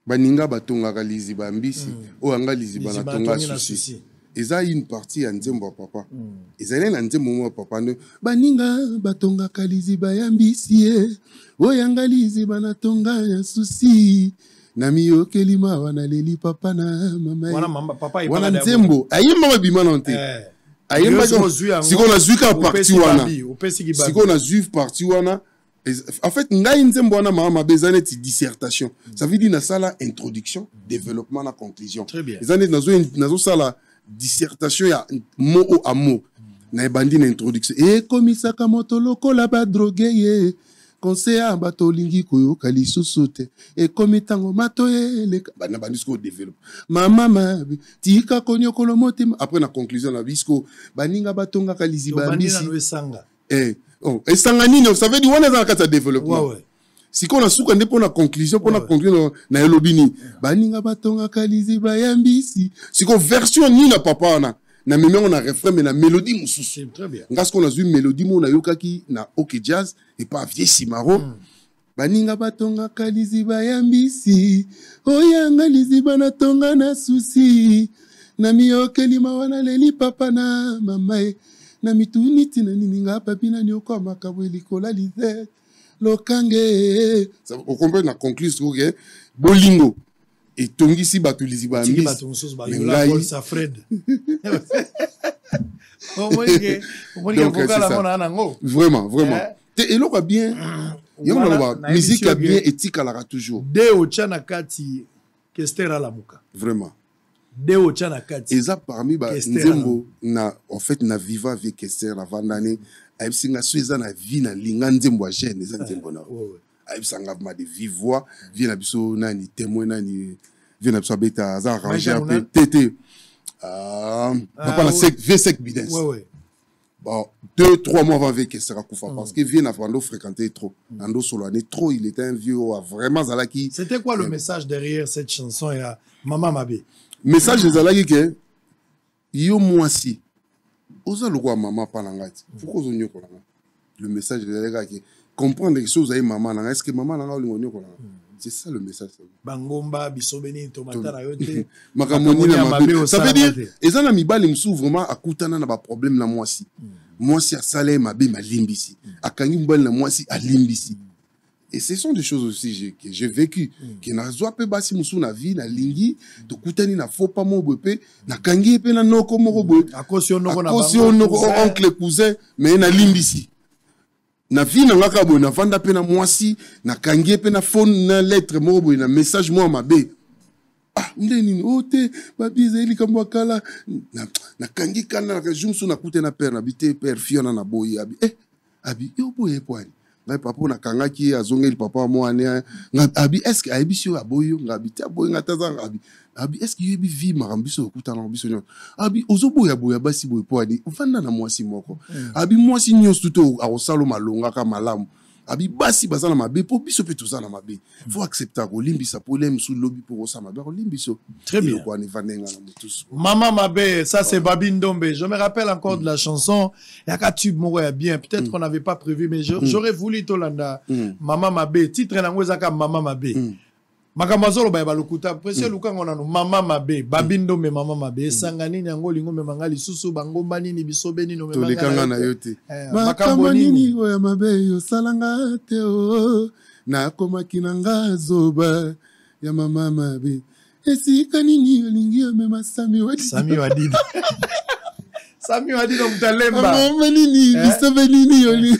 Baninga batonga ka liziba mbisi o anga liziba na tonga susi. eza une partie ya nzembo ya papa ezali na nzembo mo papa ne baninga batonga kalizi bayambisi ye oyanga lizi banatonga ya susi na miyokeli mawa na leli papa na mama wana nzembo ayemba mabima na nte ayemba siko na zuika parti wana siko na zuif parti wana. En fait, ngai nzembo wana mama bezane ti dissertation. Ça veut dire na sala introduction, développement na conclusion. Très bien. Ezane nazo sala dissertation ya mot à mot. Na bandi na introduction. E komisaka moto lokola ba drogué ye. Conseil à bato lingi koyo kali sosote. E komitango mato ye le na bandi sko développe. Mama tika konyo kolomote après na conclusion na bisco baninga batonga kali zibambisi. Oh, et sanganino, ça veut dire on est dans le développement. Si on a souka ne pour la conclusion, pour la conclusion na elobini, baninga batonga kalizi bayambisi. Si on version ni na papa na même on a refrain mais la mélodie mususu. Très bien. Parce qu'on a une mélodie mon na yokaki na OK jazz et pas vieux simaro. Baninga batonga kalizi bayambisi. Oyanga lizi banatonga na susi. Na miyokeli mawana leli papa na mamae. Na mituniti na nininga papina nyoko makabwe likola lize lokange. On comprend na conclusion que bolingo et tongisi batulizi ba ambisi ngai sa Fred. Vraiment et lo bien yona ba musique bien éthique la toujours de ochana kati kestera la muka vraiment Deo chana kati. Eza parmi ba nzembo na en fait na viva avec Esther la vandane aibsinga sueza na vie na linga nzembo a jeune eza nzembo na. Aibsanga ma de vive voix vient na biso nani témoin nani vient na biso beta za arranger un peu tété papa na sec V5 bidens. Bon 2-3 mois avant avec Esther Akufa parce que vient na Fando fréquenter trop. Nando Soloane trop il était un vieux vraiment zalaki. C'était quoi le message derrière cette chanson ya Mama Mabé? Message des alagi que yo mwasi oza lo kwa mama pa ngati pourquoi zo nyoko la le message des alagi que comprendre que choses ay mama na est-ce que mama na ngoli nyoko la c'est ça le message bangomba bisobeni tomata na yote makamoni na mabe ça veut dire eza na mibali msu vraiment akutana na ba problème na mwasi mwasi asale mabe malimbisi akangi mbali na mwasi alimbisi. Et ce sont des choses aussi que j'ai vécu. Que na zoape basi musu na vie na lingi to kutani na faux pas mo bepe na kangi pe na noko mo boy. Akosio noko na oncle cousin mais na limbisi. Na vie na ngaka boy na vanda pe na mwasi na kangi pe na phone na lettre mo boy na message mo mabe. Ah ndeni ote babize ili kamba kala na kangi kana na jumsu na kute na père na bité père fiona na boy abi abi yo boy poani. Ngai papa na kangaki azongeli papa mo ane abi est-ce que abiso aboyo ngabi ti aboyo ngataza ngabi abi est-ce que yebi vi marambiso okutana mbiso nyo abi ozoboya boya basi boy poani ufanda na mwasi moko abi mwasi nyonso tuto akosalo malonga ka malamu abi basi bazana mabe po biso pe tozana mabe faut accepter ko limbisa problème sous lobby pour osa mabe ko limbiso très bien ko ani vanenga na mutusu Mama Mabé ça c'est Babi Ndombe. Je me rappelle encore de la chanson yaka tube moko ya bien peut-être qu'on n'avait pas prévu mais j'aurais voulu tolanda Mama Mabé titre na ngweza ka Mama Mabé makamazolo ba balukuta presse lukango nanu Mama Mabé Babi Ndombe Mama Mabé sangani nyango lingo me mangali susu bangomba nini bisobeni no me mangali tolekanga na yote makambo nini oya mabe yo salanga te o na komaki nanga zoba ya Mama Mabé esika nini olingi omema Sami Wadidi Sami Wadidi mtalemba mama nini bisobe nini oli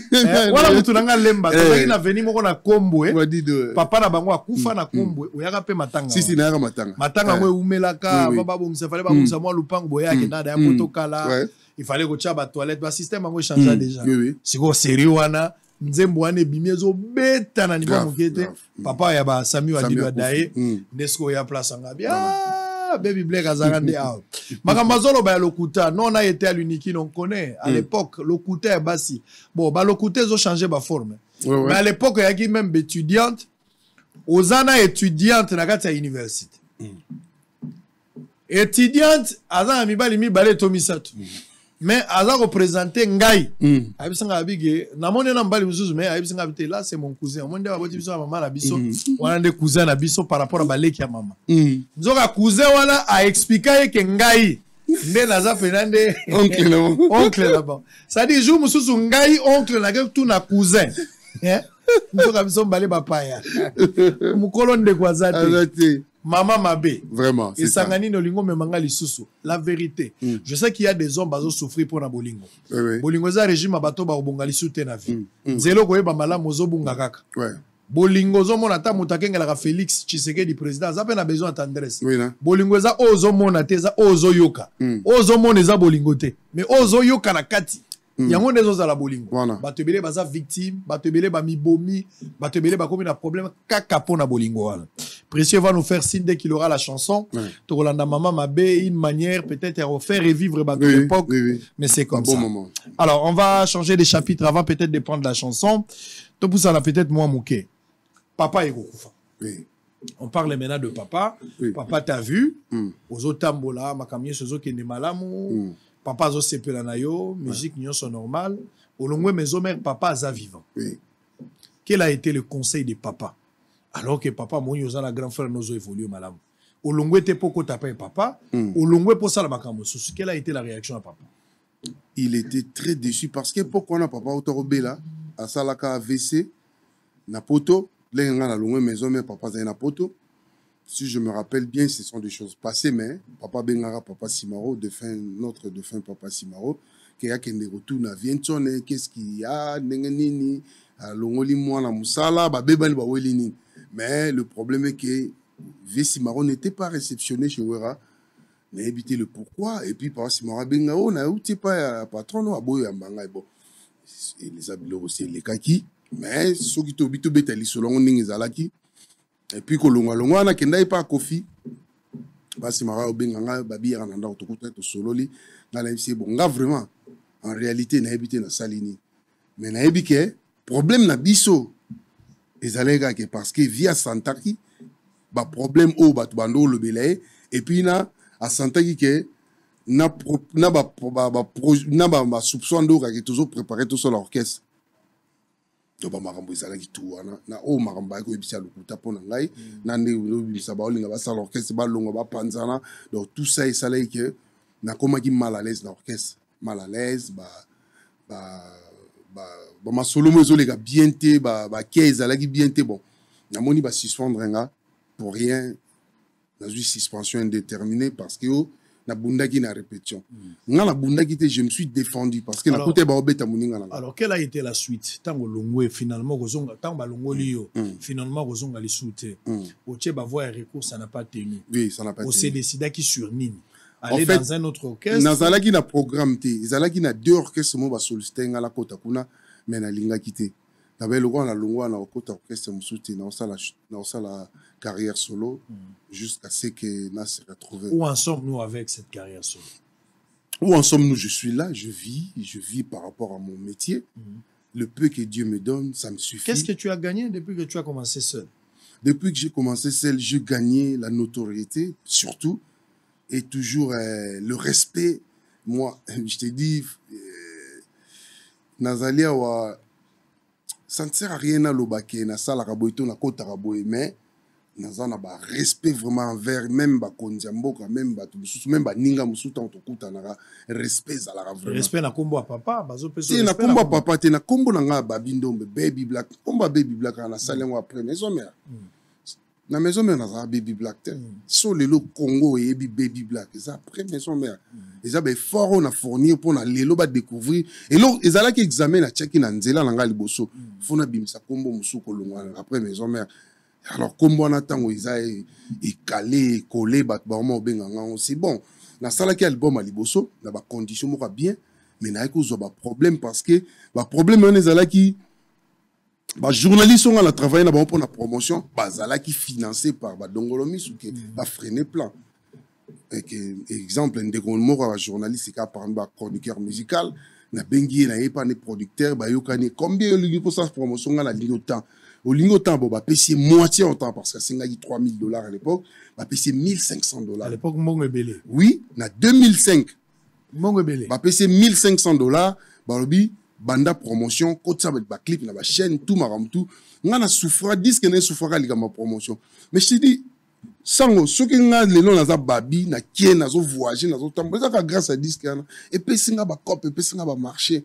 wala mtu nanga lemba tozaki na veni moko na Kombwe papa na bango akufa na Kombwe oyaka pe matanga si na yaka matanga mwe umelaka baba bomisa fale babomisa mwa lupango boyake ndada ya potokala il fallait ko chaba toilette ba système bango changer déjà siko seri wana nzembo wana ebimi ezobeta na niveau mokete papa ya ba Sami Wadidi wadaye nesko ya place anga bien Baby Black azarande out. Makamazolo ba lokuta non a été à l'unique on connaît à l'époque lokuta basi. Bon ba lokuta zo changé ba forme. Mais à l'époque il y a même étudiante ozana étudiante na kati ya université. Étudiante azana mibali tomisatu. Mais aza représenter ngai abisanga abige na mone na mbali muzuzu mais abisanga abite là c'est mon cousin monde ba boti biso maman na biso wana de cousin na biso par rapport à baleki ya mama nzoka cousin wana a expliquer que ngai Nde naza Fernande. Oncle là-bas. Oncle là-bas. Ça dit, jour mususu ngai oncle na tout na cousin. Nous avons balé papaya. Mukolo de kwazate. Maman Mabé. Vraiment. Et Sangani no lingo me manga lisusu. La vérité. Je sais qu'il y a des hommes qui souffrent pour na bolingo. Bolingo za régime abato ba obonga lisusu na vie. Nzelo koyeba malamu ozobunga kaka. Ouais. Bolingo zo mona ta mutakengela ka Félix Tshisekedi président za pe na besoin de tendresse. Oui na. Bolingo za ozo mona te za ozo yoka. Ozo mona za bolingo te. Mais ozo yoka na kati. Yango ndezo za la bolingo. Bato ebele baza victime, bato ebele ba mibomi, bato ebele ba komi na problème kaka pona bolingo wana. Précieux va nous faire signe dès qu'il aura la chanson. Tolanda Maman Mabé, une manière peut-être à refaire revivre l'époque, mais c'est comme ça. Moment. Alors, on va changer de chapitre avant peut-être de prendre la chanson. Tout pour ça, on a peut-être moins mouqué. Papa est Gokufa. On parle maintenant de papa. Papa t'a vu. Ozo tambola, makamye sozo kende malamu. Papa zo sepela na yo, musique nyon son normal. Olongwe mezo mère papa aza vivant. Quel a été le conseil de papa? Alors que papa mon yoza la grand frère nozo évolue malamu. Olongwe te poko taper papa, olongwe po sala makambo susu. Quelle a été la réaction à papa? Il était très déçu parce que pourquoi on a papa autorobela à salaka AVC na poto, lenga na longwe maison mais papa za na poto. Si je me rappelle bien, ce sont des choses passées, mais papa Bengara, papa Simaro, notre défunt papa Simaro, qui a qu'un retour na vientonne, qu'est-ce qu'il y a, nengenini, longoli moi na musala, ba beba ni ba welini. Mais le problème est que V. Simaro n'était pas réceptionné chez Wera, n'a évité le pourquoi, et puis papa Simaro Bengara, on a outé pas patron, à boy ambanga, bon, les habits aussi les kaki, mais ceux qui t'obito betali selon n'ingizalaki. Et puis kolongwa na kenda pas kofi basi mara obenganga babira na ndako tokuta to sololi na la c'est bon nga vraiment en réalité na habité na salini mais na ebike problème na biso ezalega que parce que via Santaki ba problème au batu bando le belay et puis na à Santaki que na soupçon d'oka que toujours préparer tout sur l'orchestre. Donc makambo ezalaki tout wana na o makambo ko ebisa lokuta pona ngai na nde obisa ba olinga ba sala orchestre ba longo ba panzana donc tout ça esalaki que na komaki mal à l'aise na orchestre mal à l'aise ba masolo mo ezolega bien te ba kei ezalaki bien te bon na moni ba suspendre nga pour rien na suspension indéterminée parce que na bundaki na répétition. Na bundaki te je me suis défendu parce que na côté ba obeta muninga na. Alors quelle a été la suite? Tango longwe finalement kozonga tango longoli yo finalement kozonga li soute. Oche ba voie recours ça n'a pas tenu. Oui, ça n'a pas tenu. On s'est décidé qui sur Nini. Aller dans un autre orchestre. Nazalaki na programme te. Nazalaki na deux orchestres mo ba solliciter nga la kota kuna mais na linga kité. D'abord le na longwa na kota orchestre musuti na la carrière solo jusqu'à ce que na se retrouve. Où en sommes-nous avec cette carrière solo? Où en sommes-nous? Je suis là, je vis par rapport à mon métier. Le peu que Dieu me donne, ça me suffit. Qu'est-ce que tu as gagné depuis que tu as commencé seul? Depuis que j'ai commencé seul, je gagnais la notoriété, surtout, et toujours le respect. Moi, je te dis, Nazalia wa ça ne sert à rien à l'obake, na sala raboito na kota raboye, mais nazana ba respect vraiment envers même ba konzamboka, même ba tubusu, même ba ninga musuta otokuta na respect za la vraiment. Respect na kombo papa, bazo peso. Si na kombo papa te na kombo na nga ba bindombe baby black, kombo baby black na salengo après maison mère. Na maison mère na baby black te. So lelo Congo et baby black, ça après maison mère. Eza be fort on a fournir pour na lelo ba découvrir. Et là ezala ki examen na check na nzela na nga liboso. Fona bimisa kombo musuko longwa après maison mère. Alors comme on attend isa et calé collé bat ba mo benganga c'est bon. Na sala ki album à liboso na ba condition mo bien mais na ko zo ba problème parce que ba problème on ezala ki ba journalistes ont travaillé là pour la promotion bazala qui financé par ba dongolomi ou que ba freiner plan et exemple un dégonnement à journaliste qui a par exemple chroniqueur musical na bengi na pas des producteurs ba yokani combien lui pour sa promotion na ligne au temps au ligne au temps ba payer moitié en temps parce que c'est $3,000 à l'époque ba payer $1,500 à l'époque Mongo Belé oui na 2005 Mongo Belé ba payer $1,500 ba lobi banda promotion côté ça ba clip na ba chaîne tout maram tout ngana souffra disque na souffra liga ma promotion mais je te dis sango soki nga lelo naza babi na kie nazo voyager nazo tambola ka grâce à disque ana et puis singa ba cop et puis singa ba marché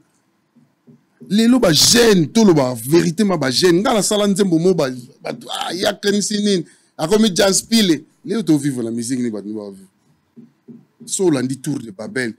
lelo ba jeune to lo ba vérité ma ba jeune nga la sala nzembo mo ba ya kanisi nini akomi jazz pile lelo to vivre la musique ni ba vivre sur l'andi tour de Babel,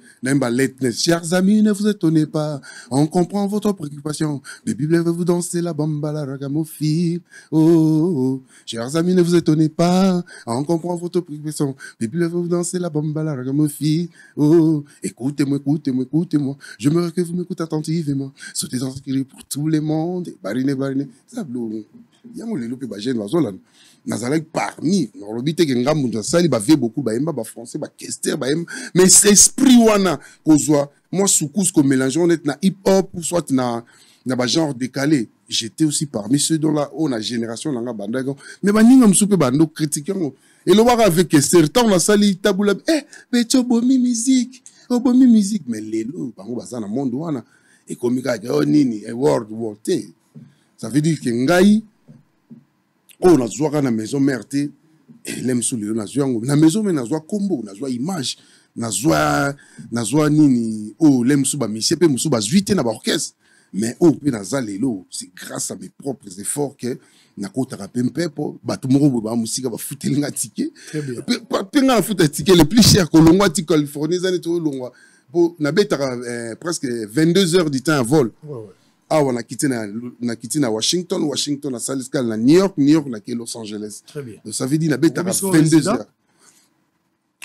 chers amis, ne vous étonnez pas, on comprend votre préoccupation. Les Bibles veulent vous danser la bamba, la ragamuffin. Oh, oh, oh. Chers amis, ne vous étonnez pas, on comprend votre préoccupation. Les Bibles veulent vous danser la bamba, la ragamuffin. Oh, écoutez-moi, écoutez-moi, écoutez-moi. Je me que vous m'écoutez attentivement. Sautez dans ce qui est pour tout le monde. Barine, barine. Ça blou. Yamo le lope ba jeune vazolan. Nazalek parmi l'obité que ngam munda sali ba vie beaucoup ba emba ba français ba kester ba em mais c'est esprit wana kozwa moi soukous ko mélange on est na hip hop ou soit na ba genre décalé j'étais aussi parmi ceux dont là on a génération langa bandago mais ba ninga msupe bando critiquer et le voir avec kester tant na sali tabula mais to bomi musique mais lelo bango bazana monde wana et komika oh nini a world war ça veut dire que ngai oh na zwa na maison mère te lem sou le na zwa na maison mais na zwa combo na zwa image na zwa nini oh lem sou ba misie pe musu ba zuite na ba orchestre mais oh pe na za lelo c'est grâce à mes propres efforts que na kota ka pempepo ba tout moko ba musika ba futelinga ticket pe nga futa ticket le plus cher ko longwa ti Californie zane to longwa bo na beta presque 22 heures du temps à vol. Ah, on a quitté na Washington à Saliscal, na New York na Los Angeles. Très bien. Donc ça veut dire na bête à 22 heures.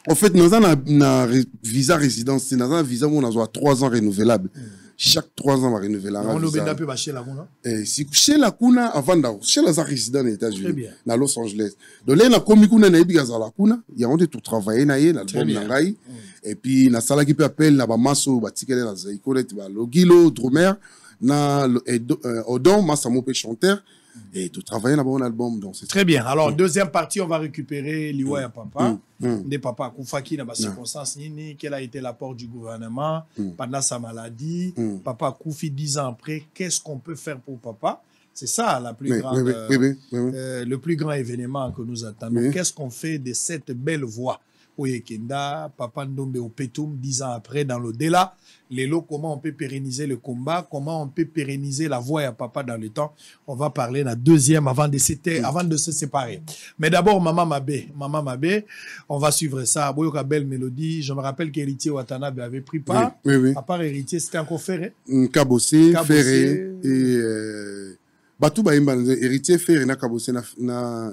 En fait, nous avons un visa résidence, c'est un visa où on a 3 ans renouvelable. Chaque 3 ans, on va renouveler. On a peu chez la Kuna. Si chez la Kuna, avant d'avoir, chez la résident aux États-Unis, na Los Angeles. Donc là, na komi Kuna na ibigaza la Kuna, il y a on tout travailler na yé, l'album nangai. Et puis na sala qui peut appeler na ba maso, ba tikele na zaikole, ba logilo, drummer. Na Odon, Massamo pe chanteur et tout travailler dans mon album donc c'est très bien. Alors deuxième partie on va récupérer Liwa ya papa des papa Koufaki dans ma circonstance nini quel a été l'apport du gouvernement pendant sa maladie papa Koufi 10 ans après qu'est-ce qu'on peut faire pour papa c'est ça la plus grande le plus grand événement que nous attendons qu'est-ce qu'on fait de cette belle voix Oyekenda, Papa Ndombe au Petum, 10 ans après, dans l'au-delà. Lélo, comment on peut pérenniser le combat, comment on peut pérenniser la voix à papa dans le temps. On va parler la deuxième avant de se séparer. Mais d'abord, Maman Mabé, on va suivre ça. Boyoka belle mélodie. Je me rappelle qu'Héritier Watanabe avait pris part. À part Héritier, c'était encore Ferré. Cabossé, Ferré et Batou Baïmba, Héritier Ferré, na Cabossé, na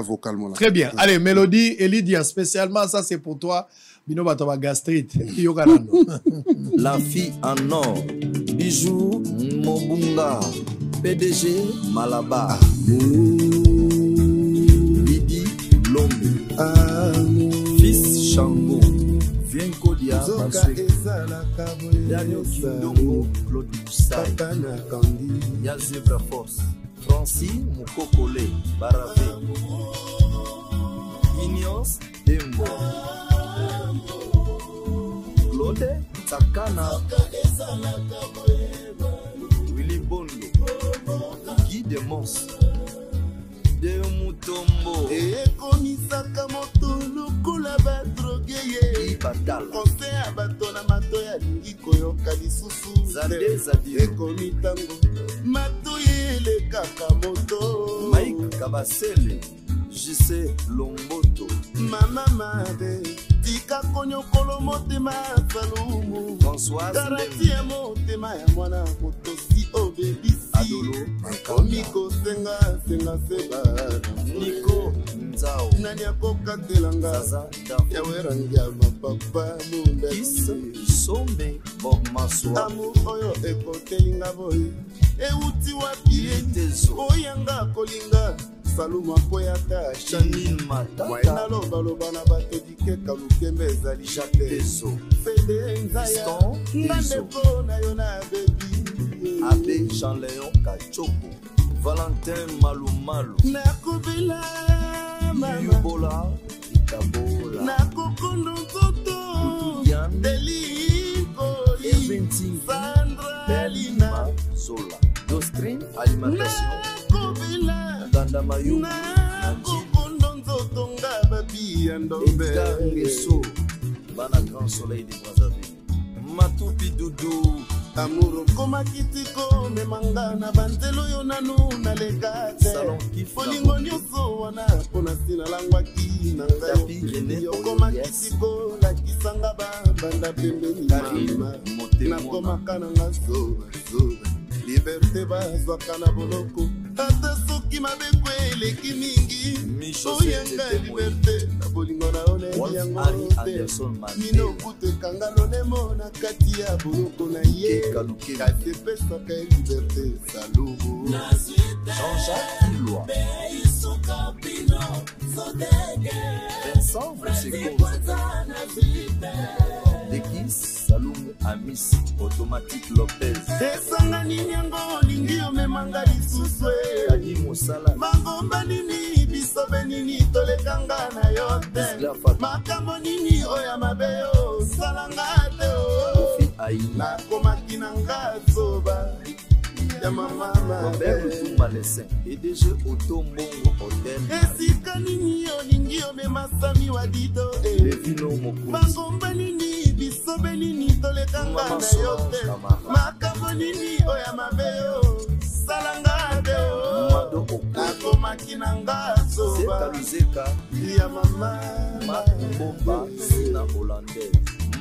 vocalement. Très bien. Allez, mélodie, Elidia, spécialement, ça c'est pour toi. Bino Batova gastrite. La fille en or. Bijou Mobunga. PDG Malabar. Lidi Lombe. Fils Shango. Viens Kodia. Daniel Kindongo. Claude Boussaï. Yazebra Force. Francis Moukokole, Baravé, Ignos Dembo, Claude Takana, Willy Bondo, Guy de Mons, De Mutombo, et Komisaka Moto, Lukula Badrogeye, Ibatal, Conseil à Batona Matoya, Nikoyo Kalisusu, Zade Zadi, et Komitango, Matoye le Kakamoto, Mike Kabasele, JC Lomboto, Mama Mabe, Tika Konyo Kolomotema Salumu, François Karatia Motema Yamwana Motosi Obebisi, Adolo, Komiko Senga Senga Seba, Nico Nzao, Nanyako Katelanga, Zaza Yawerangia Mapapa Munda, Sombe Bob Maswa, Amu Oyo Eko Telinga Boy, Euti Wapi Etezo, Oyanga Kolinga, Saluma Koyata, Chanil Mata, Waina Loba Loba na Batedike Kalukembe Zali Jatezo, Fede Nzaya, Nandeko na Yona Baby, Abe Jean-Léon Kachoko, Valentin Malumalu, Nakobela, Yubola, Ikabola, Nakokondo Koto, Deliko, Sandra, Elina, Zola, Doctrine, Alimentation, Nakobela, Mandela Mayou nakokondo nzoto nga babia ndombe Ngeso Bana Grand Soleil de Brazzaville Matupi Doudou amour koma kitiko memanga na banzelo yo nanu naleka te bolingo nyonso wana mpona sinalangwaki na ngai yokoma kitiko lakisanga bambanda pembeni mama nakomaka na nga zoba liberté bazwaka na boloko ata soki mabeko eleki mingi oyenga liberté na bolingo na yo nayebi yango te mino okutekanga lolemo na kati ya boloko na ye kasi epesaka ye liberté salubu Jean-Jacques Kilwa Vincent Mousseko Dekis Salum Amis Automatique Lopez esanga nini yango olingi omemanga lisusu mangomba nini bisobe nini tolekanga na yo te makambo nini oyo mabe yo salanga te o nakomaki na nga zoba ya mama esika nini olingi omema sami wadido mangomba nini bisobe nini tolekanga na yo te makambo nini oyo mabe yo salanga te o nakomaki na nga zoba ya mama bomba sina hollandaise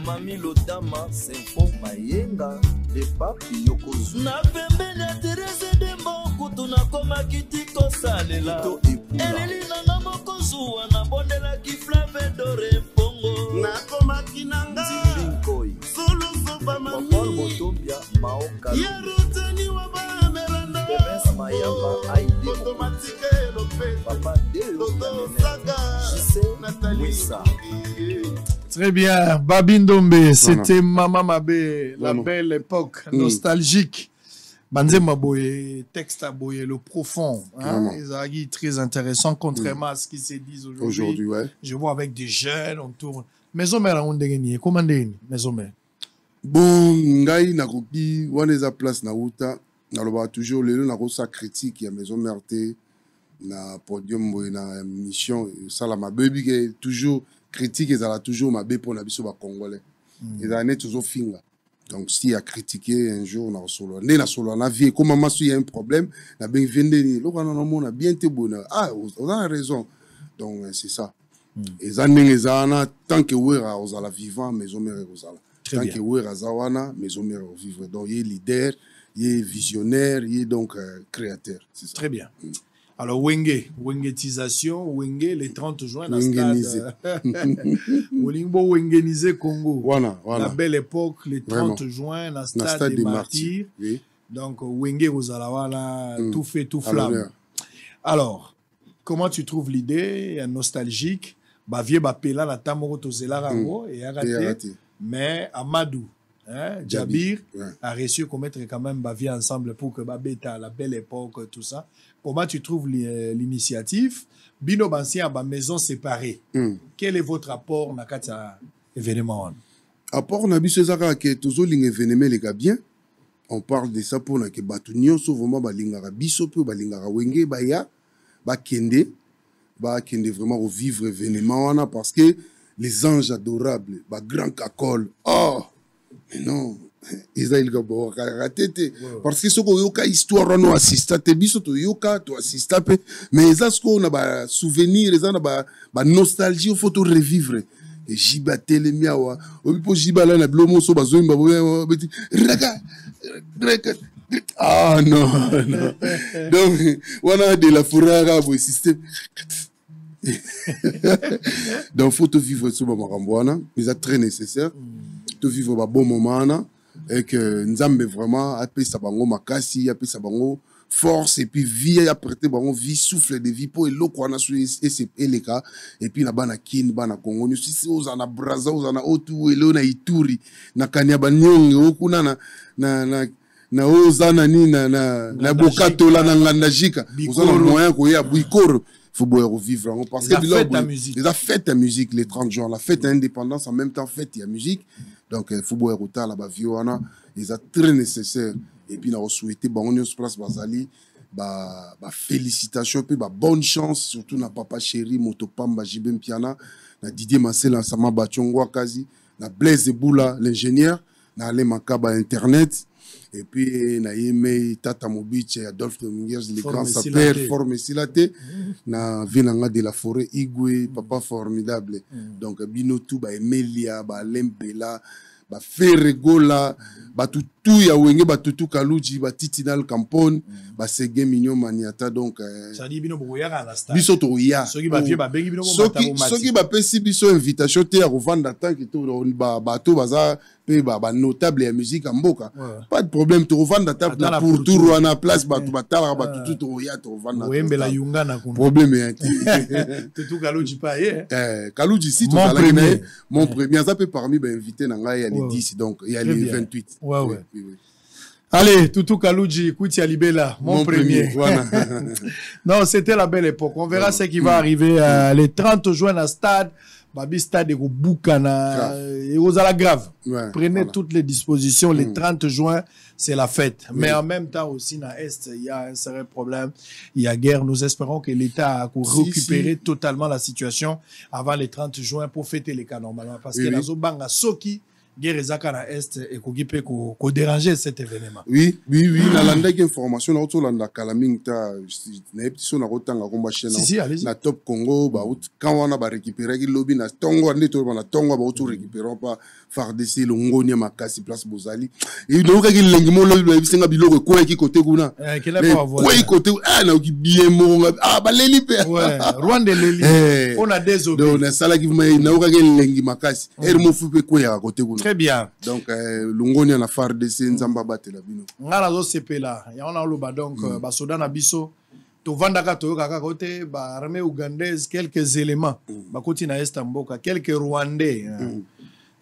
Mami Lodama Sinfo Mayenga de Papi Yokozu na pembeni ya Terese de Mbokutu nakoma kitiko salela eleli nanga moko zuwa na bondelaki Flave Dore Mpongo nakomaki na nga solo soba mami ya ruteni wa bameranda automatique Lopez Toto Saga Nathalie Très bien, Babindombe, c'était Mama Mabé, la belle époque, nostalgique. Banzema Boye, texte à Boye, le profond. Hein? Ezagi, très intéressant, contrairement à ce qui se dit aujourd'hui. Ouais. Je vois avec des jeunes, on tourne. Maison mère, on dégagne. Comment dégagne Maison mère? Bon, ngai nakoki wana place na uta, naloba toujours lelo nakosa critique ya Maison mère te na podium boye na mission sala mabebi ke toujours critique ezala toujours mabe pour na biso ba congolais. Ezala net toujours finga. Donc si a critiqué un jour na solo na solo na vie comme maman il y a un problème na ben vende ni lo kana na bien te bonheur. Ah on a raison. Donc c'est ça. Ezana tant que wera ozala vivant Maison mère ozala. Tant que wera zawana Maison mère vivre. Donc il est leader, il est visionnaire, il est donc créateur. C'est ça. Très bien. Alors, Wengetisation, Wenge, le 30 juin, dans le stade. Olimbo Wengenisé Congo. Voilà. La belle époque, le 30 juin, dans le stade des Martyrs. Oui. Donc, Wenge Rosalawana, tout fait, tout flamme. Alors, comment tu trouves l'idée nostalgique? Bavie Bapela, la Tamoro Tozela Rango, et arrêté. Mais Amadou, Djabir, a réussi à commettre quand même Bavie ensemble pour que Babeta, la belle époque, tout ça. Comment tu trouves l'initiative? Bino Bansi à maison séparée. Quel est votre apport dans cet événement? Apport na biso ezaka ke toujours l'événement les gars bien. On parle de ça pour que batunyo so vraiment balingara biso pe balingara wenge baya ba kende vraiment revivre l'événement wana parce que les anges adorables ba grand kakol. Oh mais non. Isaïl Gabo raté parce que ce qu'on yoka histoire no assista te biso to yoka to assista pe mais ça ce qu'on a ba souvenir ça na ba nostalgie faut to revivre et jiba tele miawa obipo jiba la na blomo so bazoimba beti raka ah non donc on a de la furara au système donc faut to vivre ce moment ramboana mais c'est très nécessaire to vivre ba bon moment et que Nzambe vraiment a payé sa bango makasi, a payé sa bango force et puis vie a prêté bango vie souffle de vie pour l'eau qu'on a sur et les cas et puis na bana kin bana Congo nous si ozana Brazza ozana otu elo na Ituri na Kanyaba nyonge okuna na ozana ni na bokato la na ngandajika ozana moyen ko ya buikoro faut boire vivre parce que ils a fait la musique les 30 jours la fête indépendance en même temps fête il y a musique. Donc, il faut boire autant là-bas, ils sont très nécessaires. Et puis, on a souhaité, on a place Bazali, félicitations puis bonne chance surtout na papa chéri Motopamba Jibem Piana na Didier Marcel Sama Bachongwa Kazi na Blaise Boula l'ingénieur na Ale Makaba internet et puis na Yeme Tata Mobich Adolphe Dominguez les grands sapeurs formé silate na Vinanga de la Forêt Igwe papa formidable donc bino tout Emelia Lempela Ferregola Batutu ya wenge Batutu Kaluji Titinal Kampon Sege Mignon Maniata donc ça dit bino boya na stade biso to ya soki ba vie ba bengi bino soki ba pesi biso invitation te ya kovanda tant que to bato baza pe notable ya musique en mboka pas de problème to kovanda ta pour tour wana place batu batala batutu to ya to vanda wembela yungana kuna problème ya Tutu Kaluji pa Kaluji si to mon premier ça peut parmi ba invité na ngai ya les 10 donc il y a les 28 ouais. Allez, Tutu Kaluji, Kouti Alibela, mon premier. Voilà. Non, c'était la belle époque. On verra ce qui va arriver les 30 juin à stade. Babi stade de Boukana et aux ala grave. Prenez toutes les dispositions. Les 30 juin, c'est la fête. Mais en même temps aussi, dans l'Est, il y a un sérieux problème. Il y a guerre. Nous espérons que l'État a récupéré totalement la situation avant les 30 juin pour fêter les cas normalement. Parce que la Zobanga Soki, guerre ezaka na est et kogipe ko déranger cet événement. Oui, na landa ki information na auto landa kalaming ta na episode na rotanga komba chaîne na Top Congo ba quand on a récupérer ki lobby na tongo ande to na tongo ba auto récupérer pas FARDC le ngoni makasi place Bozali et donc ki lengi mo lobby bisenga biloko ko ki côté kuna kila pas avoir ko côté na ki bien mo ba leli pe ouais Rwanda leli on a désobé donc na sala ki na ka lengi makasi et mo fupe ko ya côté kuna. Très bien. Donc, l'ongonia na FARDC nzamba batela bino. Ngala zo sepela. Ya on a loba donc basoda na biso to vandaka to kaka kote ba armée ougandaise quelques éléments. Ba koti na est mboka quelques rwandais.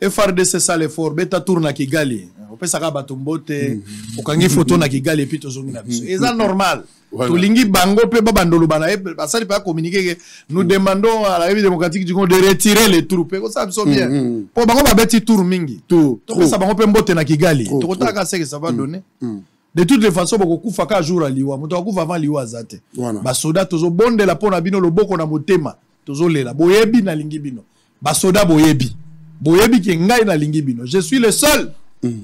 Et FARDC ça l'effort beta tourna Kigali. Opesaka bato mbote okangi photo na Kigali et puis tozongi na biso. Et ça normal. Tolingi bango pe babandolo bana basali pas communiquer que nous demandons à la République démocratique du Congo de retirer les troupes. Ko ça biso bien. Po bango ba beti tour mingi. To ça bango pe mbote na Kigali. To kotaka ce que ça va donner. De toutes les façons boko kufa ka jour aliwa. Moto akufa avant liwa zate. Ba soda tozo bonde la pona bino loboko na motema. Tozo lela. Boyebi na lingi bino. Ba soda boyebi. Boyebi ki ngai na lingi bino. Je suis le seul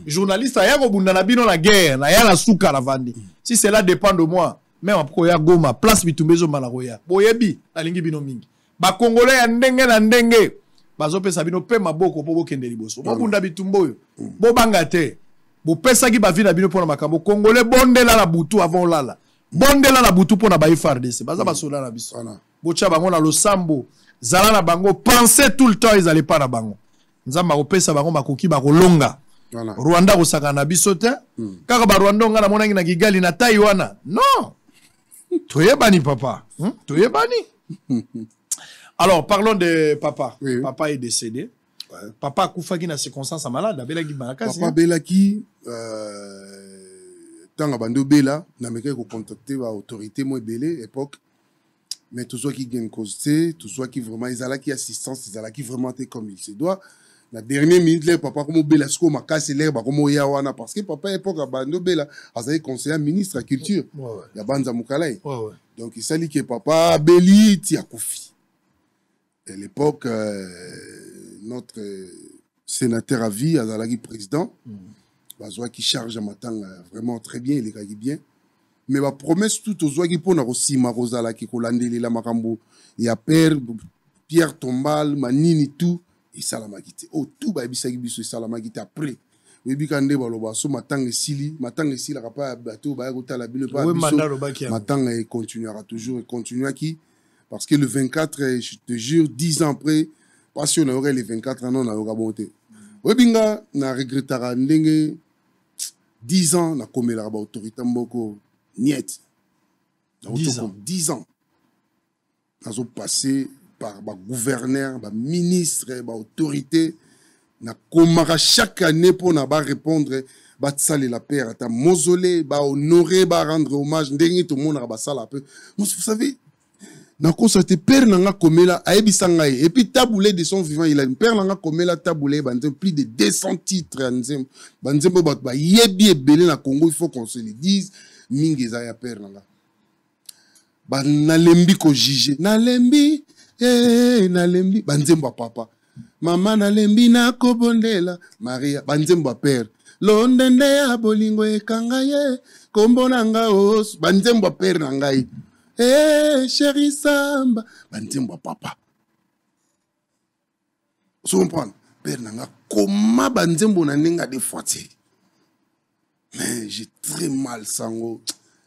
journaliste à yako bunda na bino la guerre. Na yana souka la vandi. Si cela dépend de moi. Même après ya Goma place bitumbezo malaroya boyebi na lingi bino mingi ba congolais ya ndenge na ndenge bazo pesa bino pe maboko po bokende liboso bo bunda bitumboyo bo banga te bo pesa ki ba vina bino pona makambo congolais bondela na butu avant lala bondela na butu pona ba FARDC baza basoda na biso bo tcha bango na losambo zala na bango penser tout le temps ils allaient pas na bango nzamba ko pesa bango makoki ba kolonga Rwanda ko saka na biso te kaka ba Rwanda nga na monangi na Kigali na Taiwan non. Toyebani papa. Toyebani. Alors parlons de papa. Papa est décédé. Papa Koufaki na circonstance malade. Belaki Malakasi. Papa Belaki tant abando Bela na meke ko contacter ba autorité moi belé époque. Mais tout soit qui gagne cause, tout soit qui vraiment ils ala qui assistance, ils ala qui vraiment té comme il se doit. La dernière minute, là, papa, comme Bela, ce qu'on m'a cassé l'air, comme Yawana, parce que papa, à l'époque, à Bando Bela, a été conseiller ministre de la culture. Il y a Banza Moukalai. Donc, il s'est dit que papa, Beli, Tia Koufi. À l'époque, notre sénateur à vie, Azalagi président, Bazoua qui charge à matin vraiment très bien, il est bien. Mais la promesse tout aux oies pour aussi Marosala qui colandé la Marambo, il y a Père, Pierre Tombal, Manini, tout. Et Salamagité. Oh, tout va bien biso Salamagité après. Oui, bikande baloba so matang esili la rapa bateau ba rota la bile pas biso. Matang et continuera toujours et continuera qui parce que le 24 je te jure 10 ans après parce qu'on aurait les 24 ans on a monté. Oui binga na regrettera ndenge 10 ans na komela ba autorité mboko niet. 10 ans. Nazo passé par le gouverneur, le ministre, l'autorité, chaque année pour répondre, la paix, à mausolée, honorer, rendre hommage, tout le monde a la paix. Vous savez, dans le père n'a comme là, et puis taboulé de son vivant, il a une père n'a comme là, taboulé, plus de 200 titres, il faut qu'on se le dise, Mingeza ya père n'a. ba nalembi ko jige nalembi nalembi banzembo papa mama nalembi na kobondela Maria banzembo père londende ya bolingo ekanga ye kombo nanga os banzembo père na ngai chéri samba banzembo papa so comprendre père nanga comment banzembo na ninga des fois mais j'ai très mal sango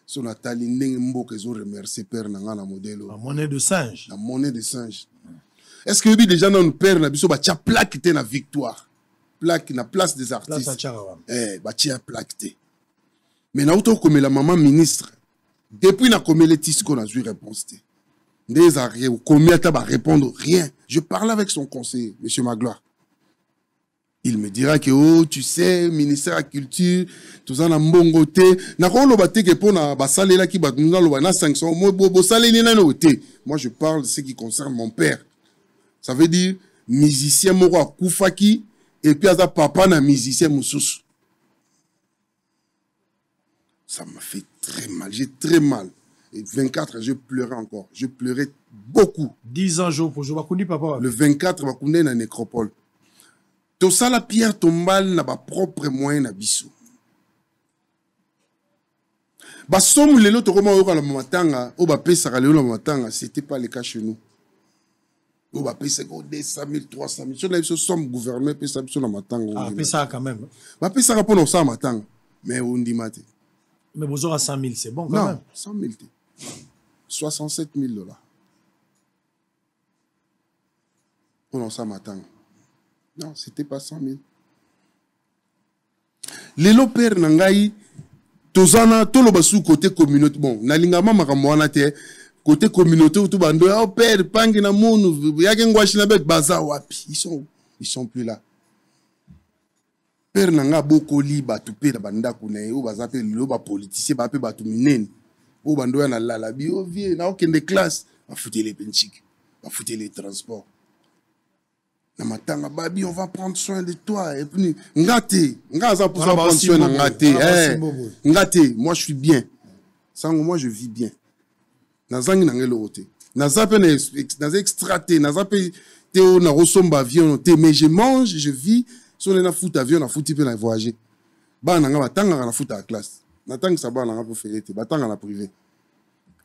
so Nathalie ndenge mboka zo remercier père nanga na modèle la monnaie de singe est-ce que oui déjà dans père na biso ba tia plaque té na victoire plaque na place des artistes ba tia plaque té mais na auto comme la maman ministre depuis na comme les tisco na eu réponse té des arrière combien ta ba répondre rien je parle avec son conseiller monsieur Magloire. Il me dira que, oh, tu sais, ministère de la Culture, tout ça, na mbongo te. Na kolo bate ke pona basale la ki batuna lo na 500. Moi, bosale ni na no te. Moi, je parle de ce qui concerne mon père. Ça veut dire, musicien moko akufaki, et puis aza papa na musicien mosusu. Ça m'a fait très mal. J'ai très mal. Et 24, je pleurais encore. Je pleurais beaucoup. 10 ans jour pour jour. Bakundi papa. Le 24, bakundi na nécropole. Tout ça, la pierre tombale n'a pas propre moyen na biso. Basomu lelo to koma oka la matanga, o ba pesa ka lelo la matanga, c'était pas le cas chez nous. O ba pesa ko 200 000, 300 000. Sur les sommes gouvernement pesa biso na matanga. Ah, pesa quand même. Ba pesa ka pona sa matanga, mais on dit maté. Mais vous aurez 100 000, c'est bon quand même. 100 000. 67 000 $. On sa matanga. Non, c'était pas 100 000. Lelo père nangai tozana tolo basu côté communauté bon nalingama makamwana te côté communauté ou tout bando oh père pangi na monu yake ngwashi na bek baza wapi ils sont plus là. Père nanga boko li batu pe na banda kunae ou baza pe lo ba politicien ba pe batu minene ou bando ya na lala bi o vie na okende classe ba fouter les penchik ba fouter les transports. Babi, on va prendre soin de toi. Et puis, ngate, ngate, pour prendre soin de ngate. Ngate, moi je suis bien. Sango, moi je vis bien. Nazangi nangelo ote. Nazape na extraté, nazape teo na rosomba avion te, mais je mange, je vis. Si on est na foot avion, na foot pe na voyager. Ba nanga batanga na foot à classe. Natang sa ba nanga pour faire te, batanga na privé.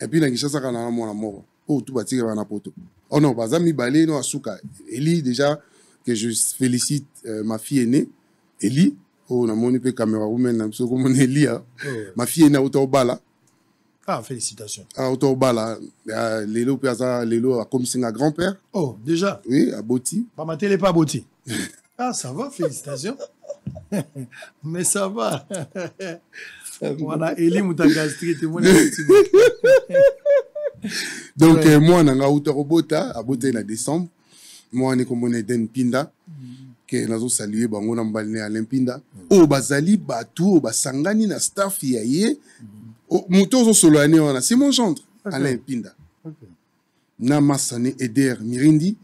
Et puis na kishasa kana na mort. Oh, tout bâti na poto. Oh non, bazami balé no asuka. Eli déjà que je félicite ma fille aînée, Eli. Oh, na moni pe caméra woman na so comme Eli. Ma fille aînée auto bala. Ah, félicitations. Ah, auto bala. Lelo Piazza, Lelo a comme un grand-père. Oh, déjà. Oui, à Boti. Pas ma télé, pas Boti. Ah, ça va, félicitations. Mais ça va. On a Eli Moutagastri, tout le monde. Donc, moi, on a un robota à Boté en décembre. Moi, on est comme on est Den Pinda, que nous avons salué, on a balné à l'Impinda. Oh, Bazali, Batou, Basangani, na staff, yaye. Moutozo Solane, c'est mon gendre, Alain Pinda. Na Massane Eder Mirindi,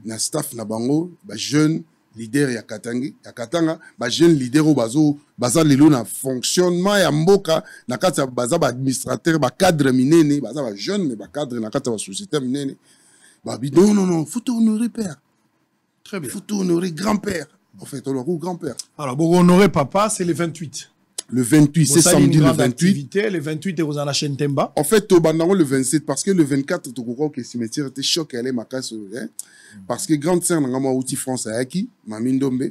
na staff na bango, jeune leader ya Katanga, jeune leader au bazo, baza lelo na fonctionnement ya mboka, na kata baza administrateur, cadre minene, baza jeune mais cadre na kata société minene. Babi non, faut honorer père. Très bien. Faut honorer grand-père. En fait, on honorer grand-père. Alors, pour honorer papa, c'est le 28. Le 28, c'est samedi le 28. Le 28, vous en achetez Temba. En fait, au Bandango le 27, parce que le 24, tu comprends que le cimetière était choc, elle est ma casse. Parce que grande sœur, n'a pas outil France à Aki, Mamine Dombe,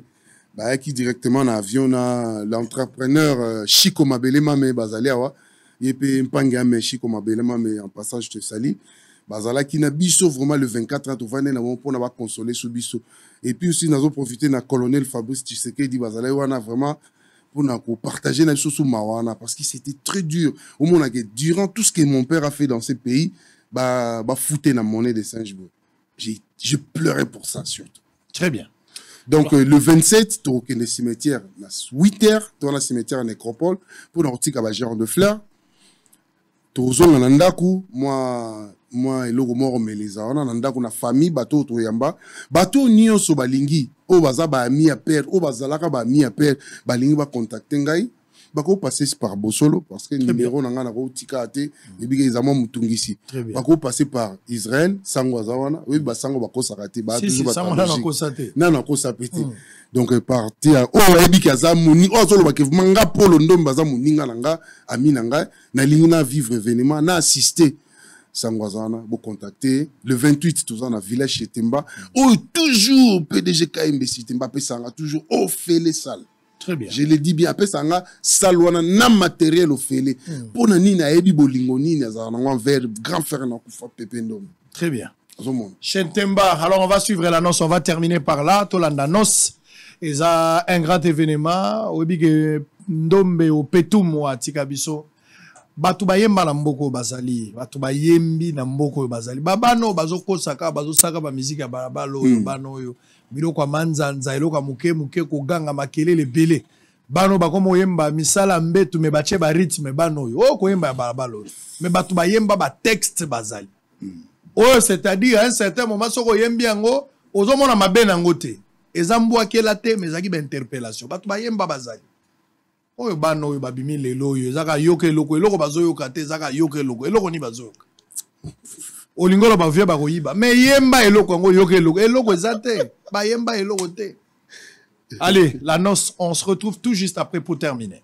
Aki directement en avion, l'entrepreneur Chico Mabele Mame Bazaliawa, et puis Mpangame Chico Mabele Mame, en passage, je te salue. Bazala qui n'a biso vraiment le 24 ans, tu vas pour consoler sous biso. Et puis aussi, nous avons profité de colonel Fabrice Tshisekedi Bazala, on a vraiment pour partager la chose sous Mawana, parce que c'était très dur. Au moins, durant tout ce que mon père a fait dans ce pays, bah fouter la monnaie des singes. Je pleurais pour ça, surtout. Très bien. Donc, le 27, tu as le cimetière, à 8h, tu as le cimetière en nécropole, pour nous retirer à Gérard de Fleurs. Tu as un nandaku, moi, et l'autre mort, mais les gens, nandaku, na famille, bateau, tu yamba, bateau, nyon so balingi, o baza ba ami à père, o bazalaka ba ami à père, balingi ba contacter ngai, bako passer par Bosolo parce que numéro nanga na ko tika ate et bi ezama mutungisi bako passer par Israël sango azawana oui ba sango bako sakate ba toujours ba sango na ko sate na ko sapeti donc partir oh ebi kaza moni oh solo ba ke manga polo ndomba za moninga nanga amina nga na lingina vivre événement na assister Sangwazana, vous contacter le 28 tout ça dans village chez Temba où toujours PDG KMB Temba Pesanga toujours au fêlé salle. Très bien. Je le dis bien après sanga salwana na matériel au fêlé pour nani na ebi bolingo nini azana vers grand frère na kufa pependo. Très bien. Chez Temba, alors on va suivre l'annonce, on va terminer par là. Tolanda Nos, et ça un grand événement au big ndombe au petum wa tikabiso. Batu bayemba na mboko bazali batu bayembi na mboko bazali babano bazoko saka bazosaka ba musique ya balabalo bano yo biloko ya manzanza eloko muke muke ko ganga makelele belé bano bakomo yemba misala mbetu me bache ba rythme bano yo o ko yemba ya balabalo me batu bayemba ba texte bazali oh c'est-à-dire à un certain moment soko yembi yango ozomona mabe na ngote ezambu akela te mais zaki ba interpellation batu bayemba bazali oyo bano oyo babimi lelo oyo ezaka yoka eloko eloko bazoyoka te ezaka yoka eloko ni bazoyoka olingolo bavie bakoyiba mais yemba eloko yango yoka eloko eza te bayemba eloko te. Allez, la noce, on se retrouve tout juste après pour terminer.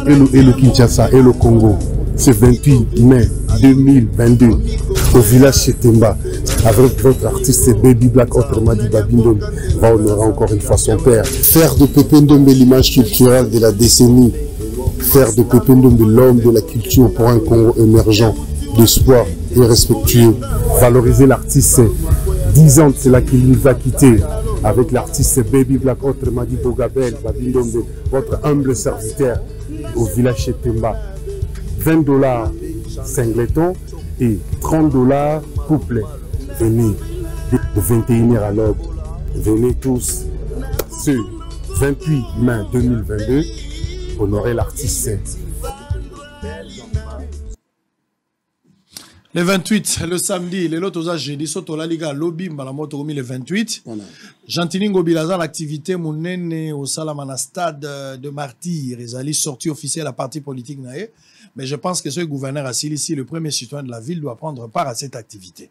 Et le Kinshasa et le Congo, c'est 28 mai 2022 au village Chetemba avec votre artiste Baby Black, autrement dit Babindom, va honorer encore une fois son père. Faire de Pependom l'image culturelle de la décennie, faire de Pependom l'homme de la culture pour un Congo émergent, d'espoir et respectueux, valoriser l'artiste. 10 ans, c'est là qu'il nous a quittés avec l'artiste Baby Black, autrement dit Bogabel, Babindom, votre humble serviteur au village Chetemba. $20 singleton et $30 couplet. Venez de 21h à l'aube. Venez tous ce 28 mai 2022 honorer l'artiste. Le 28, le samedi, le lot aux jeudi, soto la liga lobby mbalamoto le 28. Jantiningo Bilaza, l'activité monene au Salamana stade de martyrs. Ils allaient sortir officiel à parti politique naé. Mais je pense que ce gouverneur à Silici, le premier citoyen de la ville, doit prendre part à cette activité.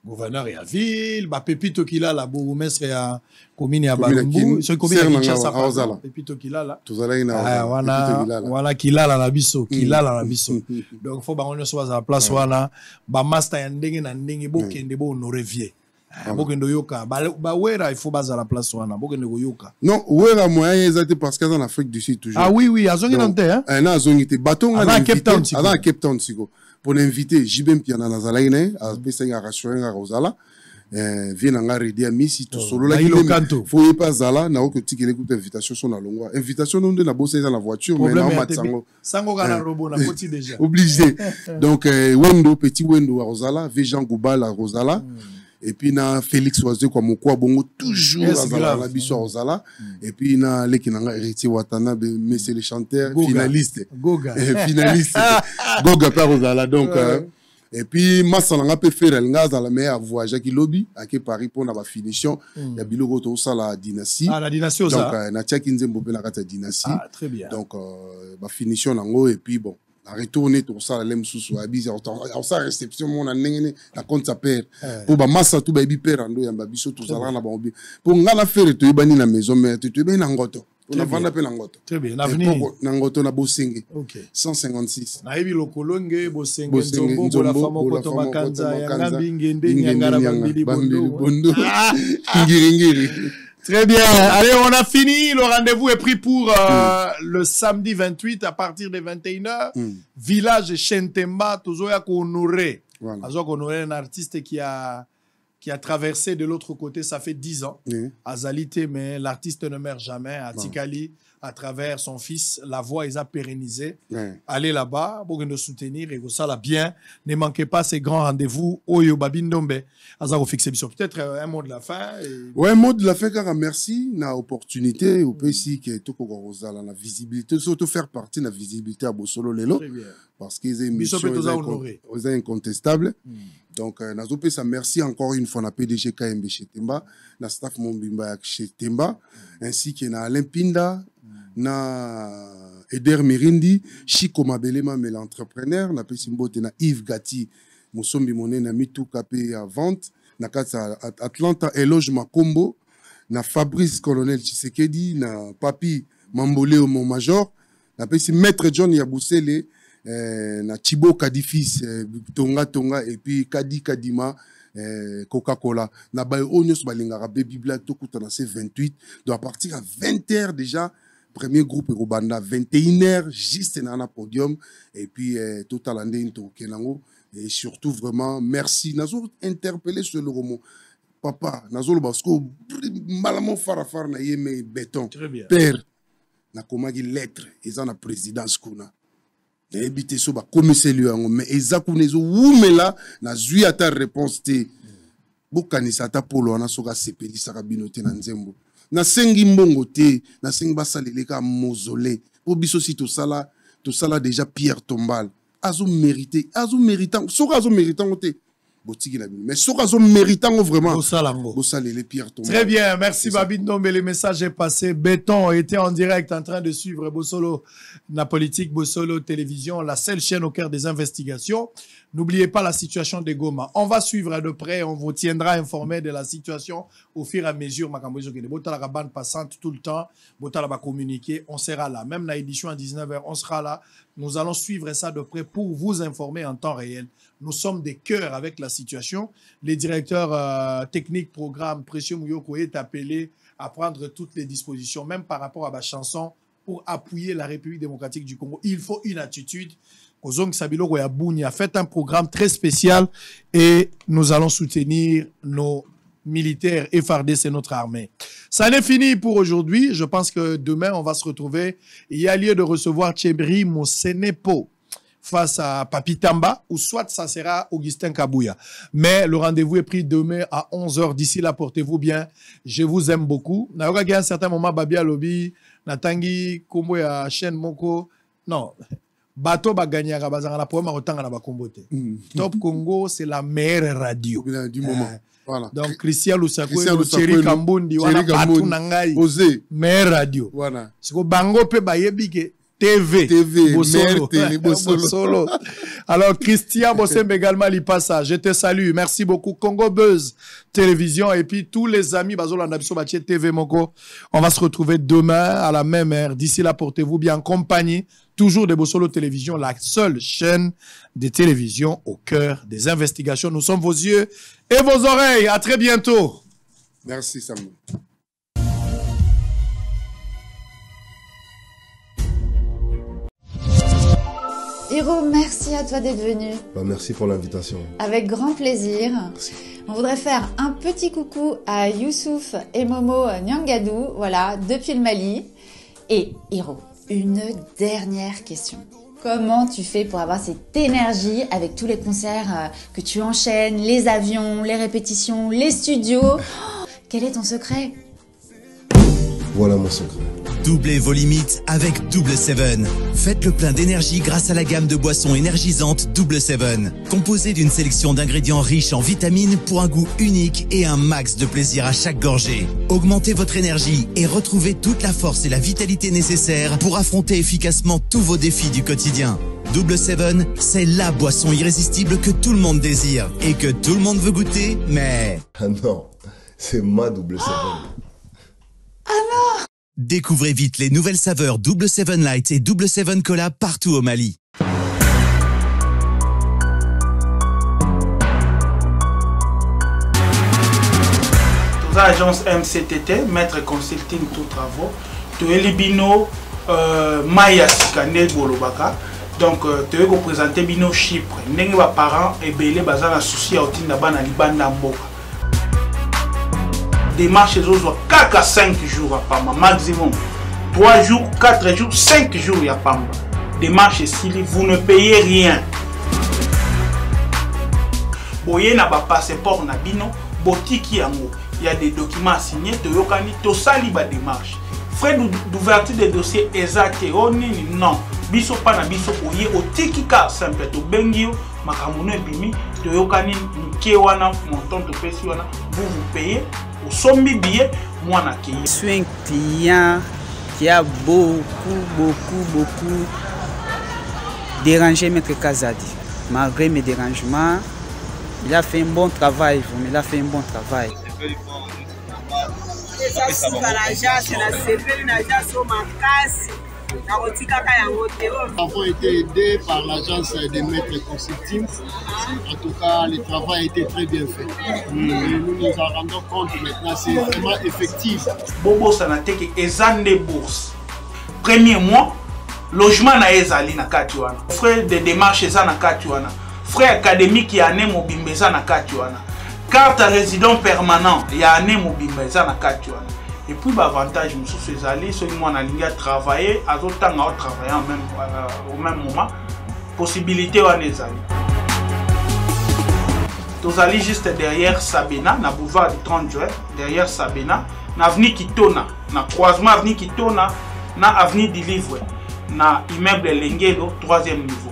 Gouverneur et à ville, Pépito Kila, la bourgmestre et à commune à Balumbu, ce commune à Kinshasa, Pépito Kila là. Voilà Kila la biso, Kila la biso. Donc faut qu'on soit à la place wana, ba master yandenge na ndenge bokende bo honorevier. Bokende yoka, ba wera il faut base à la place wana, bokende yoka. Non, wera moyen exact parce qu'en Afrique du Sud toujours. Ah oui oui, azongi nante hein. Na azongi te baton à Cape Town. À Cape Town siko. Pour l'inviter, Jibem Piana Nazalaine, à Bessenga Rassuring à Rosala, vient en arrêter à Missi, tout solo là. Il faut pas Zala, n'a aucun petit qui écoute l'invitation sur la longue. Invitation, non de la bosse dans la voiture, mais non, Matsango. Sango Gana Robo, la côté déjà. Obligé. Donc, Wendo, petit Wendo à Rosala, Véjan Goubal à Rosala. Et puis na Félix Oazé quoi mon quoi bongo toujours à la biso Rosala et puis na lekinanga héritier Watana monsieur le chanteur finaliste Goga finaliste Goga par Rosala donc et puis masalanga peut faire el ngaz dans la meilleure voyage qui lobby à Paris pour na ba finition ya biloko to ça la dynastie la dynastie donc na tia kinzembo pe na kata dynastie très bien donc ba finition nango et puis bon à retourner tout ça l'aime sous à bizarre on ça réception mon année la compte sa père pour ba massa tout baby père ando ya babiso tout ça là na ba pour ngala faire to bani na maison mais to ben na ngoto on a vendu na ngoto très bien l'avenir na ngoto na Bosenge 156 na yebi lokolonge Bosenge nzombo la femme ko makanza ya ngambi ngende nyangara bambili bondo ngiri. Très bien. Allez, on a fini. Le rendez-vous est pris pour le samedi 28 à partir de 21h. Village Chetemba, toujours à honorer. Voilà. Honorer un artiste qui a qui a traversé de l'autre côté, ça fait 10 ans. Azalité, mais l'artiste ne meurt jamais. Atikali, à travers son fils, la voix est pérennisée. Allez là-bas, pour nous soutenir et ça la bien. Ne manquez pas ces grands rendez-vous. Oyo Babindombe. Azaro fixé peut-être un mot de la fin. Ouais, un mot de la fin, car merci na opportunité au pays qui est tout la visibilité, surtout faire partie de la visibilité à Bossolo Lelo. Parce qu'ils ont une mission incontestable. Donc, ça merci encore une fois à PDG KMB chez Temba, na staff Mombimba chez Temba, ainsi que na Alain Pinda, na Eder Mirindi, Chico Mabelema, mais l'entrepreneur, na Pessimbote, na Yves Gatti, Mosombi Moné, na Mitou Kapé à vente, na Katsa Atlanta, Eloge Makombo, na Fabrice Colonel Tshisekedi, na Papi Mamboleo, mon major, na Pessi Maître John Yaboussele, na Thibaut Kadifis Tonga et puis Kadi Kadima Coca-Cola na ba onyos balingara Baby Black tokuta na C28 donc à partir à 20h déjà premier groupe Rwanda 21h juste na podium et puis total ande to kenango et surtout vraiment merci nazo interpeller sur le roman papa nazo basko malamo farafar na yeme béton père na komaki lettre ils en a présidence kuna ebité so ba commissaire lui mais ezakunezo wumela na zui ata réponse te bokanisa ta polo na soka sepeli saka binote na nzembo na sengi mbongo te na sengi basaleleka mausolée po biso si to sala déjà pierre tombale azo méritant soka azo méritant te mais soka azo méritant vraiment bosalele pierre tombale. Très bien, merci Babindombe, le message est passé. Béton était en direct en train de suivre Bossolo la politique, Bossolo Télévision, la seule chaîne au cœur des investigations. N'oubliez pas la situation de Goma. On va suivre de près, on vous tiendra informé de la situation au fur et à mesure. Botala la bande passante tout le temps, Botala va communiquer, on sera là. Même la édition à 19h, on sera là. Nous allons suivre ça de près pour vous informer en temps réel. Nous sommes des cœurs avec la situation. Les directeurs techniques, programme, Précieux Mouyoko est appelé à prendre toutes les dispositions, même par rapport à ma chanson, pour appuyer la République démocratique du Congo. Il faut une attitude. Kozong Sabilo Goyabouni a fait un programme très spécial et nous allons soutenir nos militaires FARDC, c'est notre armée. Ça n'est fini pour aujourd'hui. Je pense que demain, on va se retrouver. Il y a lieu de recevoir Tchébri Mosenepo face à Papi Tamba, ou soit ça sera Augustin Kabouya. Mais le rendez-vous est pris demain à 11h. D'ici là, portez-vous bien. Je vous aime beaucoup. À un certain moment, Babia Lobby, Natangi, Kombo ya chaîne Moko. Non. Bato ba gagner la poème autant na ba kombote. Top Congo, c'est la meilleure radio du moment. Voilà. Donc Christian Lusako et Thierry Kambundi wana batu nangai. Meilleure radio. Voilà. Siko bango pe ba yebike TV Bossolo. Bossolo. Alors Christian Bossem également il passe ça. Je te salue. Merci beaucoup Congo Buzz Télévision et puis tous les amis Bazola Nabiso Batie TV Moko. On va se retrouver demain à la même heure. D'ici là portez-vous bien en compagnie toujours de Bossolo Télévision, la seule chaîne de télévision au cœur des investigations. Nous sommes vos yeux et vos oreilles. À très bientôt. Merci Samuel. Hiro, merci à toi d'être venu. Merci pour l'invitation. Avec grand plaisir. Merci. On voudrait faire un petit coucou à Youssouf et Momo Nyangadou, voilà, depuis le Mali. Et Hiro, une dernière question. Comment tu fais pour avoir cette énergie avec tous les concerts que tu enchaînes, les avions, les répétitions, les studios? Quel est ton secret? Voilà mon secret. Doublez vos limites avec Double 7. Faites le plein d'énergie grâce à la gamme de boissons énergisantes Double 7. Composée d'une sélection d'ingrédients riches en vitamines pour un goût unique et un max de plaisir à chaque gorgée. Augmentez votre énergie et retrouvez toute la force et la vitalité nécessaires pour affronter efficacement tous vos défis du quotidien. Double 7, c'est la boisson irrésistible que tout le monde désire et que tout le monde veut goûter, mais... Ah non, c'est ma Double 7. Ah non! Découvrez vite les nouvelles saveurs Double 7 Light et Double 7 Cola partout au Mali. Agence MCTT, Maître Consulting Tout Travaux, tu es Libino Maya Sikane Bolobaka. Donc, tu es représenté Bino Chypre. Nengi ba parents et belé bazana souci à Otinda Bana Libanda Mboka. démarche ezozwa kaka 5 jours à pamba maximum 3 jours 4 jours 5 jours ya pamba démarche esili vous ne payez rien boye na ba passeport na bino botiki yango il y a des documents signés toyokani tosali ba démarche frais d'ouverture de dossier exact onini non biso pa na biso oye otiki ka simple to bengio makamuno ebimi toyokani nke wana montant topesi wana vous payez au sombi billet moi na ki. Je suis un client qui a beaucoup dérangé Maître Kazadi. Malgré mes dérangements, il a fait un bon travail, il a fait un bon travail. Nous avons été aidés par l'agence des maîtres consulting. En tout cas, le travail a été très bien fait. Nous nous en rendons compte maintenant, c'est vraiment effectif. Bobo Sanateke Ezande Bourse. Premier mois, logement na ezali na kati wana. Frais de démarche eza na kati wana. Frais académique ya ane mobimba eza na kati wana. Carte résident permanent ya ane mobimba eza na kati wana. Et puis l'avantage, monsieur Césali, c'est que moi on a travaillé, à d'autres temps on travaillé au même moment. Possibilité on est allé. Nous allons juste derrière Sabena, na boulevard du 30 juin, derrière Sabena, na avenue Kitona, na croisement avenue Kitona, na avenue du Livre, na immeuble Lenguedo, 3e niveau.